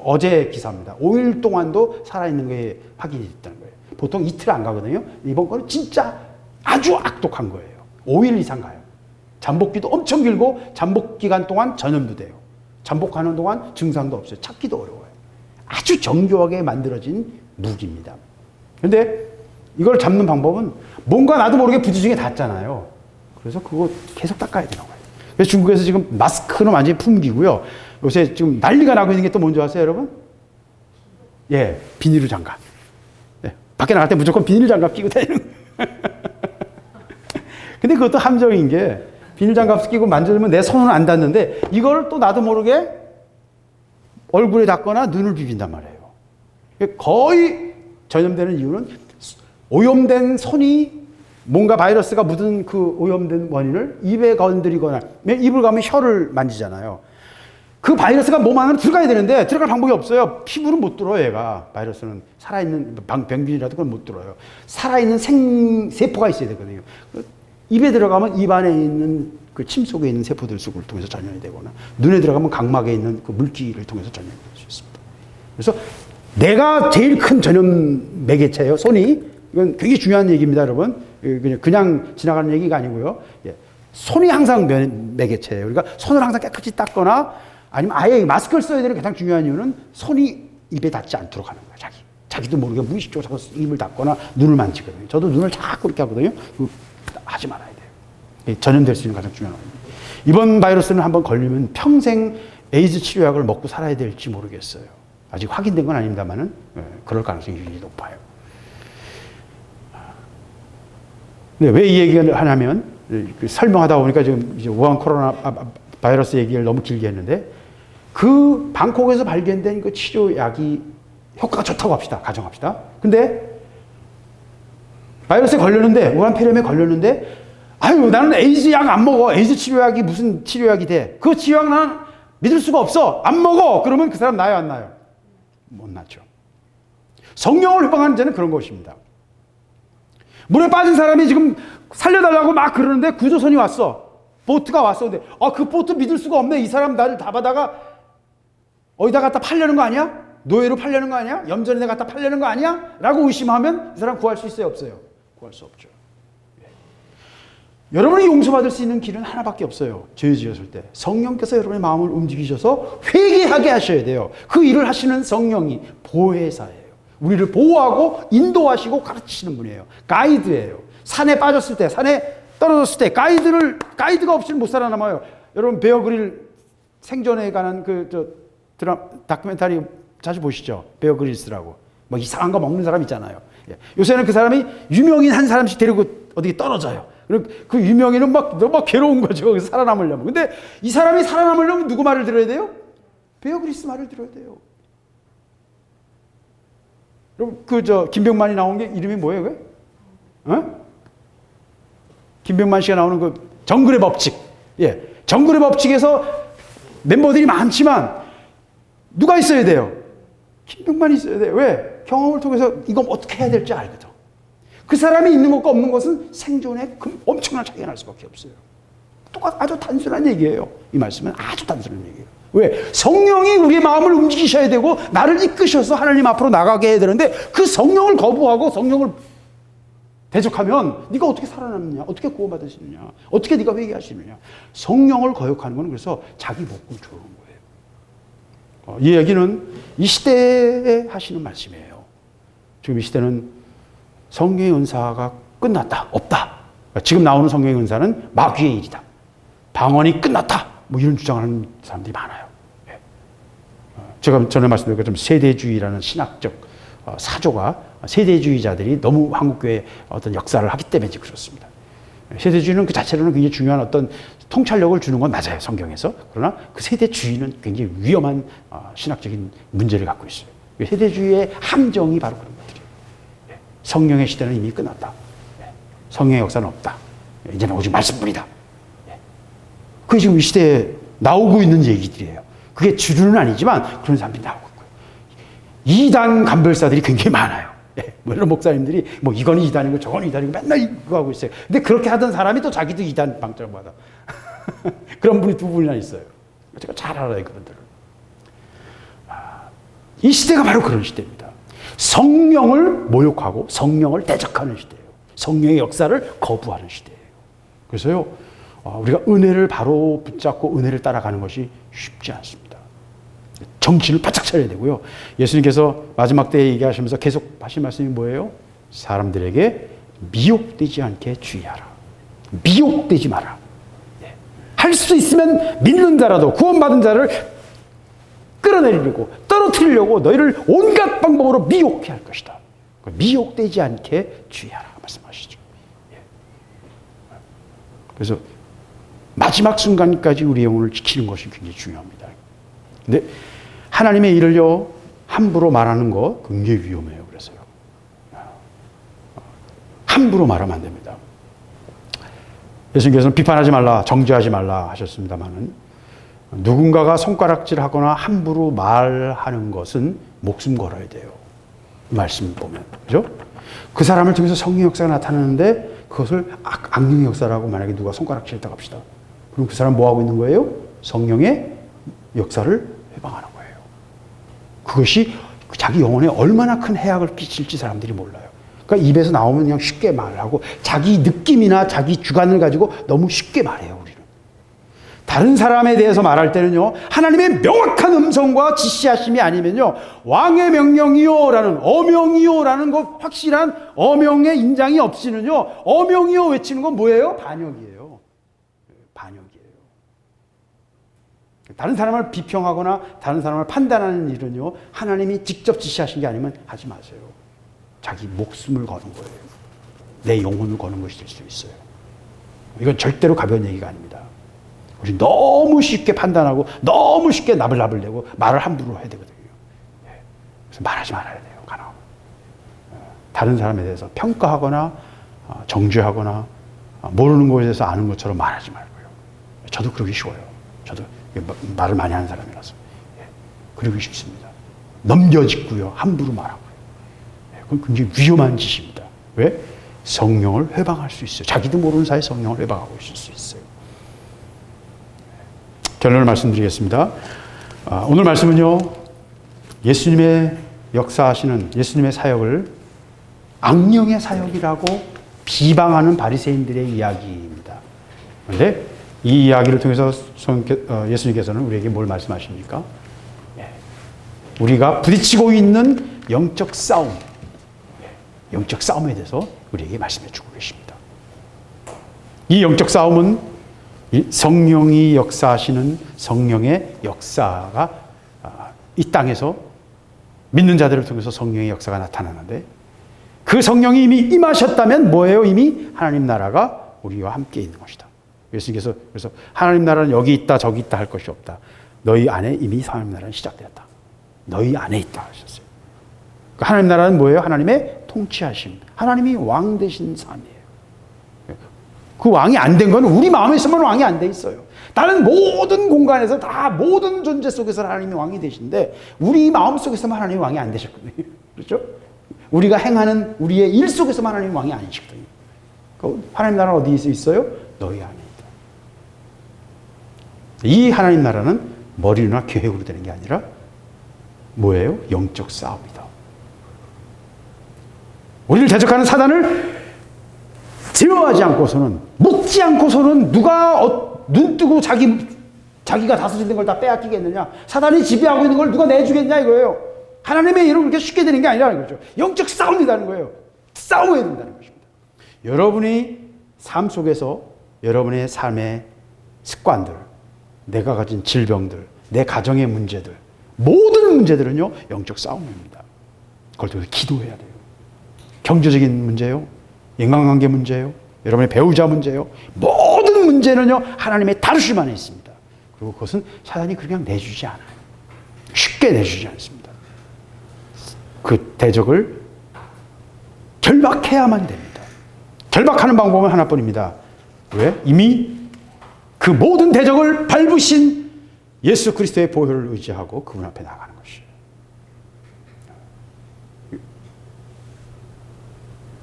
A: 어제 기사입니다. 5일 동안도 살아있는 게 확인이 됐다는 거예요. 보통 이틀 안 가거든요. 이번 거는 진짜 아주 악독한 거예요. 5일 이상 가요. 잠복기도 엄청 길고 잠복 기간 동안 전염도 돼요. 잠복하는 동안 증상도 없어요. 찾기도 어려워요. 아주 정교하게 만들어진 무기입니다. 근데 이걸 잡는 방법은 뭔가 나도 모르게 부딪힌 게 닿잖아요. 그래서 그거 계속 닦아야 되는 거예요. 그래서 중국에서 지금 마스크는 완전히 품기고요. 요새 지금 난리가 나고 있는 게 또 뭔지 아세요, 여러분? 예, 비닐 장갑. 예, 밖에 나갈 때 무조건 비닐 장갑 끼고 다니는 근데 그것도 함정인 게 비닐 장갑 끼고 만지면 내 손은 안 닿는데 이걸 또 나도 모르게 얼굴에 닿거나 눈을 비빈단 말이에요. 거의 전염되는 이유는 오염된 손이 뭔가 바이러스가 묻은 그 오염된 원인을 입에 건드리거나 입을 가면 혀를 만지잖아요. 그 바이러스가 몸 안으로 들어가야 되는데 들어갈 방법이 없어요. 피부는 못 들어요. 얘가 바이러스는 살아있는 병균이라도 그건 못 들어요. 살아있는 세포가 있어야 되거든요. 입에 들어가면 입 안에 있는 그 침 속에 있는 세포들 속을 통해서 전염이 되거나 눈에 들어가면 각막에 있는 그 물기를 통해서 전염이 될 수 있습니다. 그래서 내가 제일 큰 전염 매개체예요. 손이. 이건 굉장히 중요한 얘기입니다, 여러분. 그냥 지나가는 얘기가 아니고요. 손이 항상 매개체예요. 그러니까 손을 항상 깨끗이 닦거나 아니면 아예 마스크를 써야 되는 가장 중요한 이유는 손이 입에 닿지 않도록 하는 거예요. 자기도 모르게 무의식적으로 자꾸 입을 닫거나 눈을 만지거든요. 저도 눈을 자꾸 이렇게 하거든요. 하지 말아야 돼요. 전염될 수 있는 가장 중요한 겁니다. 이번 바이러스는 한번 걸리면 평생 에이즈 치료약을 먹고 살아야 될지 모르겠어요. 아직 확인된 건 아닙니다만은 그럴 가능성이 굉장히 높아요. 네, 왜 이 얘기를 하냐면 설명하다 보니까 지금 이제 우한 코로나 바이러스 얘기를 너무 길게 했는데 그 방콕에서 발견된 그 치료약이 효과가 좋다고 합시다. 가정합시다. 근데 바이러스에 걸렸는데 우한 폐렴에 걸렸는데 아유 나는 에이즈 약 안 먹어. 에이즈 치료약이 무슨 치료약이 돼. 그 치료약 나는 믿을 수가 없어. 안 먹어. 그러면 그 사람 나요 안 나요? 못 나죠. 성령을 회방하는 자는 그런 것입니다. 물에 빠진 사람이 지금 살려달라고 막 그러는데 구조선이 왔어. 보트가 왔어. 근데 그 보트 믿을 수가 없네. 이 사람 나를 잡아다가 어디다 갖다 팔려는 거 아니야? 노예로 팔려는 거 아니야? 염전에 갖다 팔려는 거 아니야? 라고 의심하면 이 사람 구할 수 있어요? 없어요? 구할 수 없죠. 여러분이 용서받을 수 있는 길은 하나밖에 없어요. 죄 지었을 때 성령께서 여러분의 마음을 움직이셔서 회개하게 하셔야 돼요. 그 일을 하시는 성령이 보혜사예요. 우리를 보호하고 인도하시고 가르치시는 분이에요. 가이드예요. 산에 빠졌을 때, 산에 떨어졌을 때 가이드가 없이는 못 살아남아요. 여러분 베어 그릴 생존에 관한 다큐멘터리 자주 보시죠. 베어 그릴스라고. 뭐 이상한 거 먹는 사람 있잖아요. 요새는 그 사람이 유명인 한 사람씩 데리고 어디 떨어져요. 그 유명인은 너무 괴로운 거죠. 살아남으려면. 근데 이 사람이 살아남으려면 누구 말을 들어야 돼요? 베어 그릴스 말을 들어야 돼요. 여러분, 김병만이 나온 게 이름이 뭐예요, 왜? 김병만 씨가 나오는 그 정글의 법칙. 정글의 법칙에서 멤버들이 많지만 누가 있어야 돼요? 김병만이 있어야 돼요. 왜? 경험을 통해서 이거 어떻게 해야 될지 알거든. 그 사람이 있는 것과 없는 것은 생존에 엄청난 차이가 날 수밖에 없어요. 아주 단순한 얘기예요. 이 말씀은 아주 단순한 얘기예요. 왜? 성령이 우리의 마음을 움직이셔야 되고 나를 이끄셔서 하나님 앞으로 나가게 해야 되는데 그 성령을 거부하고 성령을 대적하면 네가 어떻게 살아남느냐? 어떻게 구원받을 수 있느냐? 어떻게 네가 회개할 수 있느냐? 성령을 거역하는 건 그래서 자기 목숨 좋은 거예요. 이 얘기는 이 시대에 하시는 말씀이에요. 지금 이 시대는 성령의 은사가 끝났다. 없다. 지금 나오는 성령의 은사는 마귀의 일이다. 방언이 끝났다. 뭐 이런 주장하는 사람들이 많아요. 제가 전에 말씀드린 것처럼 세대주의라는 신학적 사조가 세대주의자들이 너무 한국교회에 어떤 역사를 하기 때문에 그렇습니다. 세대주의는 그 자체로는 굉장히 중요한 어떤 통찰력을 주는 건 맞아요. 성경에서. 그러나 그 세대주의는 굉장히 위험한 신학적인 문제를 갖고 있어요. 세대주의의 함정이 바로 그런 것들이에요. 성령의 시대는 이미 끝났다. 성령의 역사는 없다. 이제는 오직 말씀뿐이다. 그게 지금 이 시대에 나오고 있는 얘기들이에요. 그게 주류는 아니지만 그런 사람들이 나오고 있고요. 이단 간별사들이 굉장히 많아요. 물론 목사님들이 뭐 이건 이단이고 저건 이단이고 맨날 이거 하고 있어요. 근데 그렇게 하던 사람이 또 자기도 이단 방점을 받아. 그런 분이 두 분이나 있어요. 제가 잘 알아요, 그분들을. 이 시대가 바로 그런 시대입니다. 성령을 모욕하고 성령을 대적하는 시대예요. 성령의 역사를 거부하는 시대예요. 그래서요, 우리가 은혜를 바로 붙잡고 은혜를 따라가는 것이 쉽지 않습니다. 정신을 바짝 차려야 되고요. 예수님께서 마지막 때에 얘기하시면서 계속 하신 말씀이 뭐예요? 사람들에게 미혹되지 않게 주의하라. 미혹되지 마라. 할 수 있으면 믿는 자라도 구원받은 자를 끌어내리려고 떨어뜨리려고 너희를 온갖 방법으로 미혹해 할 것이다. 미혹되지 않게 주의하라 말씀하시죠. 그래서 마지막 순간까지 우리의 영혼을 지키는 것이 굉장히 중요합니다. 근데 하나님의 일을요 함부로 말하는 거 굉장히 위험해요. 그래서요 함부로 말하면 안 됩니다. 예수님께서는 비판하지 말라, 정죄하지 말라 하셨습니다만은 누군가가 손가락질하거나 함부로 말하는 것은 목숨 걸어야 돼요. 이 말씀 보면, 그죠? 그 사람을 통해서 성령의 역사가 나타나는데 그것을 악령의 역사라고 만약에 누가 손가락질했다고 합시다. 그럼 그 사람 뭐 하고 있는 거예요? 성령의 역사를 회방하는 거예요. 그것이 자기 영혼에 얼마나 큰 해악을 끼칠지 사람들이 몰라요. 그러니까 입에서 나오면 그냥 쉽게 말하고 자기 느낌이나 자기 주관을 가지고 너무 쉽게 말해요, 우리는. 다른 사람에 대해서 말할 때는요, 하나님의 명확한 음성과 지시하심이 아니면요, 왕의 명령이요라는, 어명이요라는 것, 확실한 어명의 인장이 없이는요, 어명이요 외치는 건 뭐예요? 반역이에요. 반역이에요. 다른 사람을 비평하거나 다른 사람을 판단하는 일은요, 하나님이 직접 지시하신 게 아니면 하지 마세요. 자기 목숨을 거는 거예요. 내 영혼을 거는 것이 될 수 있어요. 이건 절대로 가벼운 얘기가 아닙니다. 우리 너무 쉽게 판단하고 너무 쉽게 나불나불 내고 말을 함부로 해야 되거든요. 그래서 말하지 말아야 돼요. 가능하면. 다른 사람에 대해서 평가하거나 정죄하거나 모르는 것에 대해서 아는 것처럼 말하지 말고요. 저도 그러기 쉬워요. 저도 말을 많이 하는 사람이라서. 그러기 쉽습니다. 넘겨짚고요. 함부로 말하고요. 그건 굉장히 위험한 짓입니다. 왜? 성령을 회방할 수 있어요. 자기도 모르는 사이에 성령을 회방하고 있을 수 있어요. 결론을 말씀드리겠습니다. 오늘 말씀은요, 예수님의 역사하시는 예수님의 사역을 악령의 사역이라고 비방하는 바리새인들의 이야기입니다. 그런데 이 이야기를 통해서 예수님께서는 우리에게 뭘 말씀하십니까? 우리가 부딪히고 있는 영적 싸움, 영적 싸움에 대해서 우리에게 말씀해 주고 계십니다. 이 영적 싸움은 성령이 역사하시는 성령의 역사가 이 땅에서 믿는 자들을 통해서 성령의 역사가 나타나는데, 그 성령이 이미 임하셨다면 뭐예요? 이미 하나님 나라가 우리와 함께 있는 것이다. 예수님께서 그래서 하나님 나라는 여기 있다 저기 있다 할 것이 없다. 너희 안에 이미 하나님 나라는 시작되었다. 너희 안에 있다 하셨어요. 하나님 나라는 뭐예요? 하나님의 통치하심. 하나님이 왕 되신 삶이에요. 그 왕이 안 된 건 우리 마음에 있으면 왕이 안 돼 있어요. 다른 모든 공간에서 다 모든 존재 속에서 하나님이 왕이 되신데 우리 마음 속에서만 하나님이 왕이 안 되셨거든요. 그렇죠? 우리가 행하는 우리의 일 속에서만 하나님이 왕이 아니시거든요. 하나님 나라는 어디에 있어요? 너희 안에 있다. 이 하나님 나라는 머리나 계획으로 되는 게 아니라 뭐예요? 영적 싸움이다. 우리를 대적하는 사단을 제어하지 않고서는, 묶지 않고서는 누가 눈 뜨고 자기가 다스리는 걸 다 빼앗기겠느냐? 사단이 지배하고 있는 걸 누가 내주겠냐 이거예요. 하나님의 일은 그렇게 쉽게 되는 게 아니라는 거죠. 영적 싸움이라는 거예요. 싸워야 된다는 것입니다. 여러분이 삶 속에서 여러분의 삶의 습관들, 내가 가진 질병들, 내 가정의 문제들, 모든 문제들은요, 영적 싸움입니다. 그걸 통해서 기도해야 돼요. 경제적인 문제요, 인간관계 문제요, 여러분의 배우자 문제요, 모든 문제는요, 하나님의 다루심 안에 있습니다. 그리고 그것은 사단이 그냥 내주지 않아요. 쉽게 내주지 않습니다. 그 대적을 결박해야만 됩니다. 결박하는 방법은 하나뿐입니다. 왜? 이미 그 모든 대적을 밟으신 예수 그리스도의 보혈을 의지하고 그분 앞에 나가는 것이에요.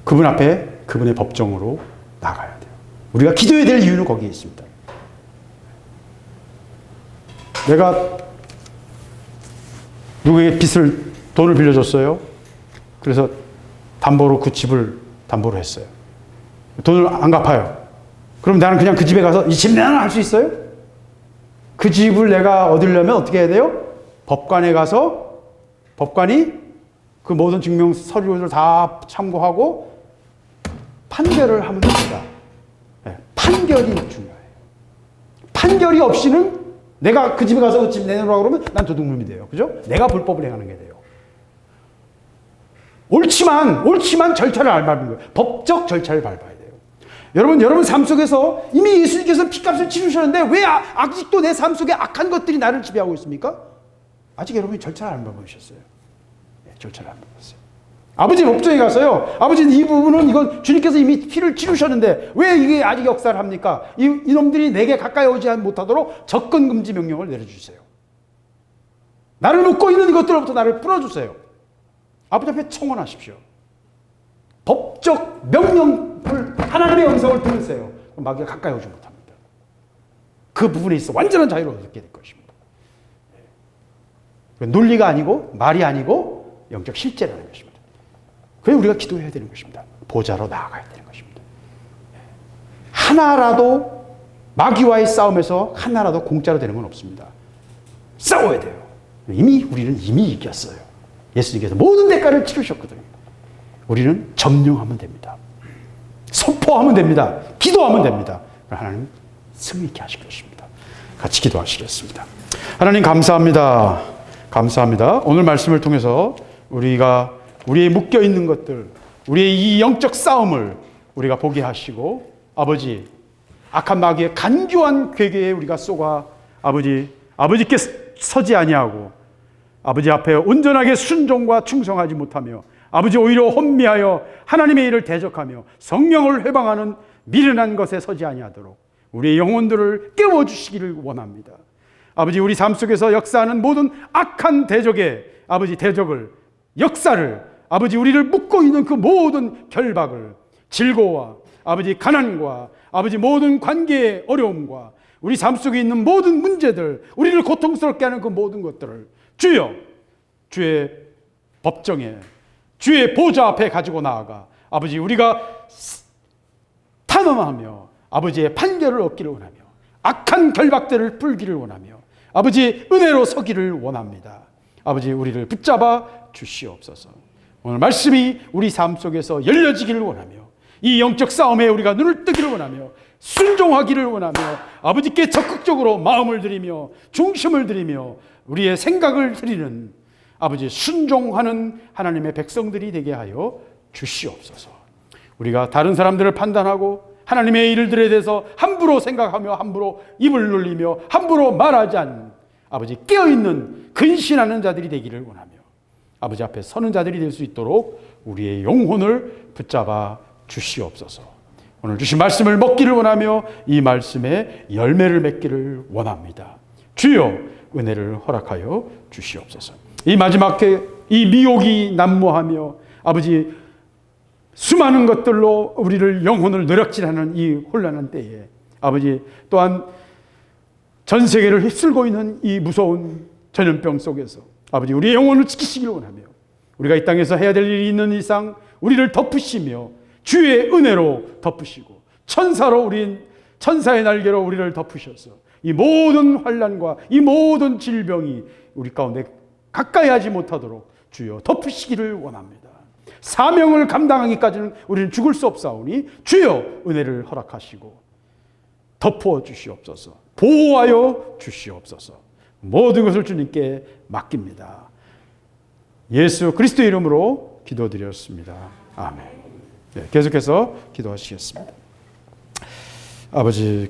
A: 그분 앞에 그분의 법정으로 나가야 돼요. 우리가 기도해야 될 이유는 거기에 있습니다. 내가 누구에게 돈을 빌려줬어요. 그래서 담보로 그 집을 담보로 했어요. 돈을 안 갚아요. 그럼 나는 그냥 그 집에 가서 이 집 내놔 할 수 있어요? 그 집을 내가 얻으려면 어떻게 해야 돼요? 법관에 가서 법관이 그 모든 증명 서류를 다 참고하고 판결을 하면 됩니다. 네, 판결이 중요해요. 판결이 없이는 내가 그 집에 가서 그 집 내놓으라고 그러면 난 도둑놈이 돼요. 그죠? 내가 불법을 행하는 게 돼요. 옳지만 절차를 안 밟는 거예요. 법적 절차를 밟아야 돼요. 여러분 삶 속에서 이미 예수님께서 피값을 치르셨는데 왜 아직도 내 삶 속에 악한 것들이 나를 지배하고 있습니까? 아직 여러분이 절차를 안 밟으셨어요. 네, 절차를 안 밟았어요. 아버지 법정에 가서요. 아버지는 이 부분은 이건 주님께서 이미 피를 치르셨는데 왜 이게 아직 역사를 합니까? 이놈들이 내게 가까이 오지 못하도록 접근 금지 명령을 내려주세요. 나를 묶고 있는 이것들로부터 나를 풀어주세요. 아버지 앞에 청원하십시오. 법적 명령을, 하나님의 음성을 들으세요. 그럼 마귀가 가까이 오지 못합니다. 그 부분에 있어 완전한 자유를 얻게 될 것입니다. 논리가 아니고 말이 아니고 영적 실제라는 것입니다. 그래서 우리가 기도해야 되는 것입니다. 보좌로 나아가야 되는 것입니다. 하나라도 마귀와의 싸움에서 하나라도 공짜로 되는 건 없습니다. 싸워야 돼요. 우리는 이미 이겼어요. 예수님께서 모든 대가를 치르셨거든요. 우리는 점령하면 됩니다. 선포하면 됩니다. 기도하면 됩니다. 하나님 승리케 하실 것입니다. 같이 기도하시겠습니다. 하나님 감사합니다. 감사합니다. 오늘 말씀을 통해서 우리가 우리의 묶여있는 것들, 우리의 이 영적 싸움을 우리가 보게 하시고, 아버지, 악한 마귀의 간교한 괴계에 우리가 쏘가 아버지께 서지 아니하고 아버지 앞에 온전하게 순종과 충성하지 못하며 아버지 오히려 혼미하여 하나님의 일을 대적하며 성령을 회방하는 미련한 것에 서지 아니하도록 우리의 영혼들을 깨워주시기를 원합니다. 아버지, 우리 삶 속에서 역사하는 모든 악한 대적의 대적을, 역사를, 아버지 우리를 묶고 있는 그 모든 결박을, 질고와 아버지 가난과 아버지 모든 관계의 어려움과 우리 삶 속에 있는 모든 문제들, 우리를 고통스럽게 하는 그 모든 것들을 주여, 주의 법정에, 주의 보좌 앞에 가지고 나아가 아버지 우리가 탄원하며 아버지의 판결을 얻기를 원하며 악한 결박들을 풀기를 원하며 아버지 은혜로 서기를 원합니다. 아버지 우리를 붙잡아 주시옵소서. 오늘 말씀이 우리 삶 속에서 열려지기를 원하며 이 영적 싸움에 우리가 눈을 뜨기를 원하며 순종하기를 원하며 아버지께 적극적으로 마음을 드리며 중심을 드리며 우리의 생각을 드리는 아버지 순종하는 하나님의 백성들이 되게 하여 주시옵소서. 우리가 다른 사람들을 판단하고 하나님의 일들에 대해서 함부로 생각하며 함부로 입을 놀리며 함부로 말하지 않는 아버지 깨어있는 근신하는 자들이 되기를 원하며 아버지 앞에 서는 자들이 될 수 있도록 우리의 영혼을 붙잡아 주시옵소서. 오늘 주신 말씀을 먹기를 원하며 이 말씀에 열매를 맺기를 원합니다. 주여 은혜를 허락하여 주시옵소서. 이 마지막 이 미혹이 난무하며 아버지 수많은 것들로 우리를 영혼을 노력질하는 이 혼란한 때에 아버지 또한 전 세계를 휩쓸고 있는 이 무서운 전염병 속에서 아버지 우리의 영혼을 지키시길 원하며 우리가 이 땅에서 해야 될 일이 있는 이상 우리를 덮으시며 주의 은혜로 덮으시고 천사의 날개로 우리를 덮으셔서 이 모든 환난과 이 모든 질병이 우리 가운데 가까이 하지 못하도록 주여 덮으시기를 원합니다. 사명을 감당하기까지는 우리는 죽을 수 없사오니 주여 은혜를 허락하시고 덮어 주시옵소서. 보호하여 주시옵소서. 모든 것을 주님께 맡깁니다. 예수 그리스도의 이름으로 기도드렸습니다. 아멘. 네, 계속해서 기도하시겠습니다. 아버지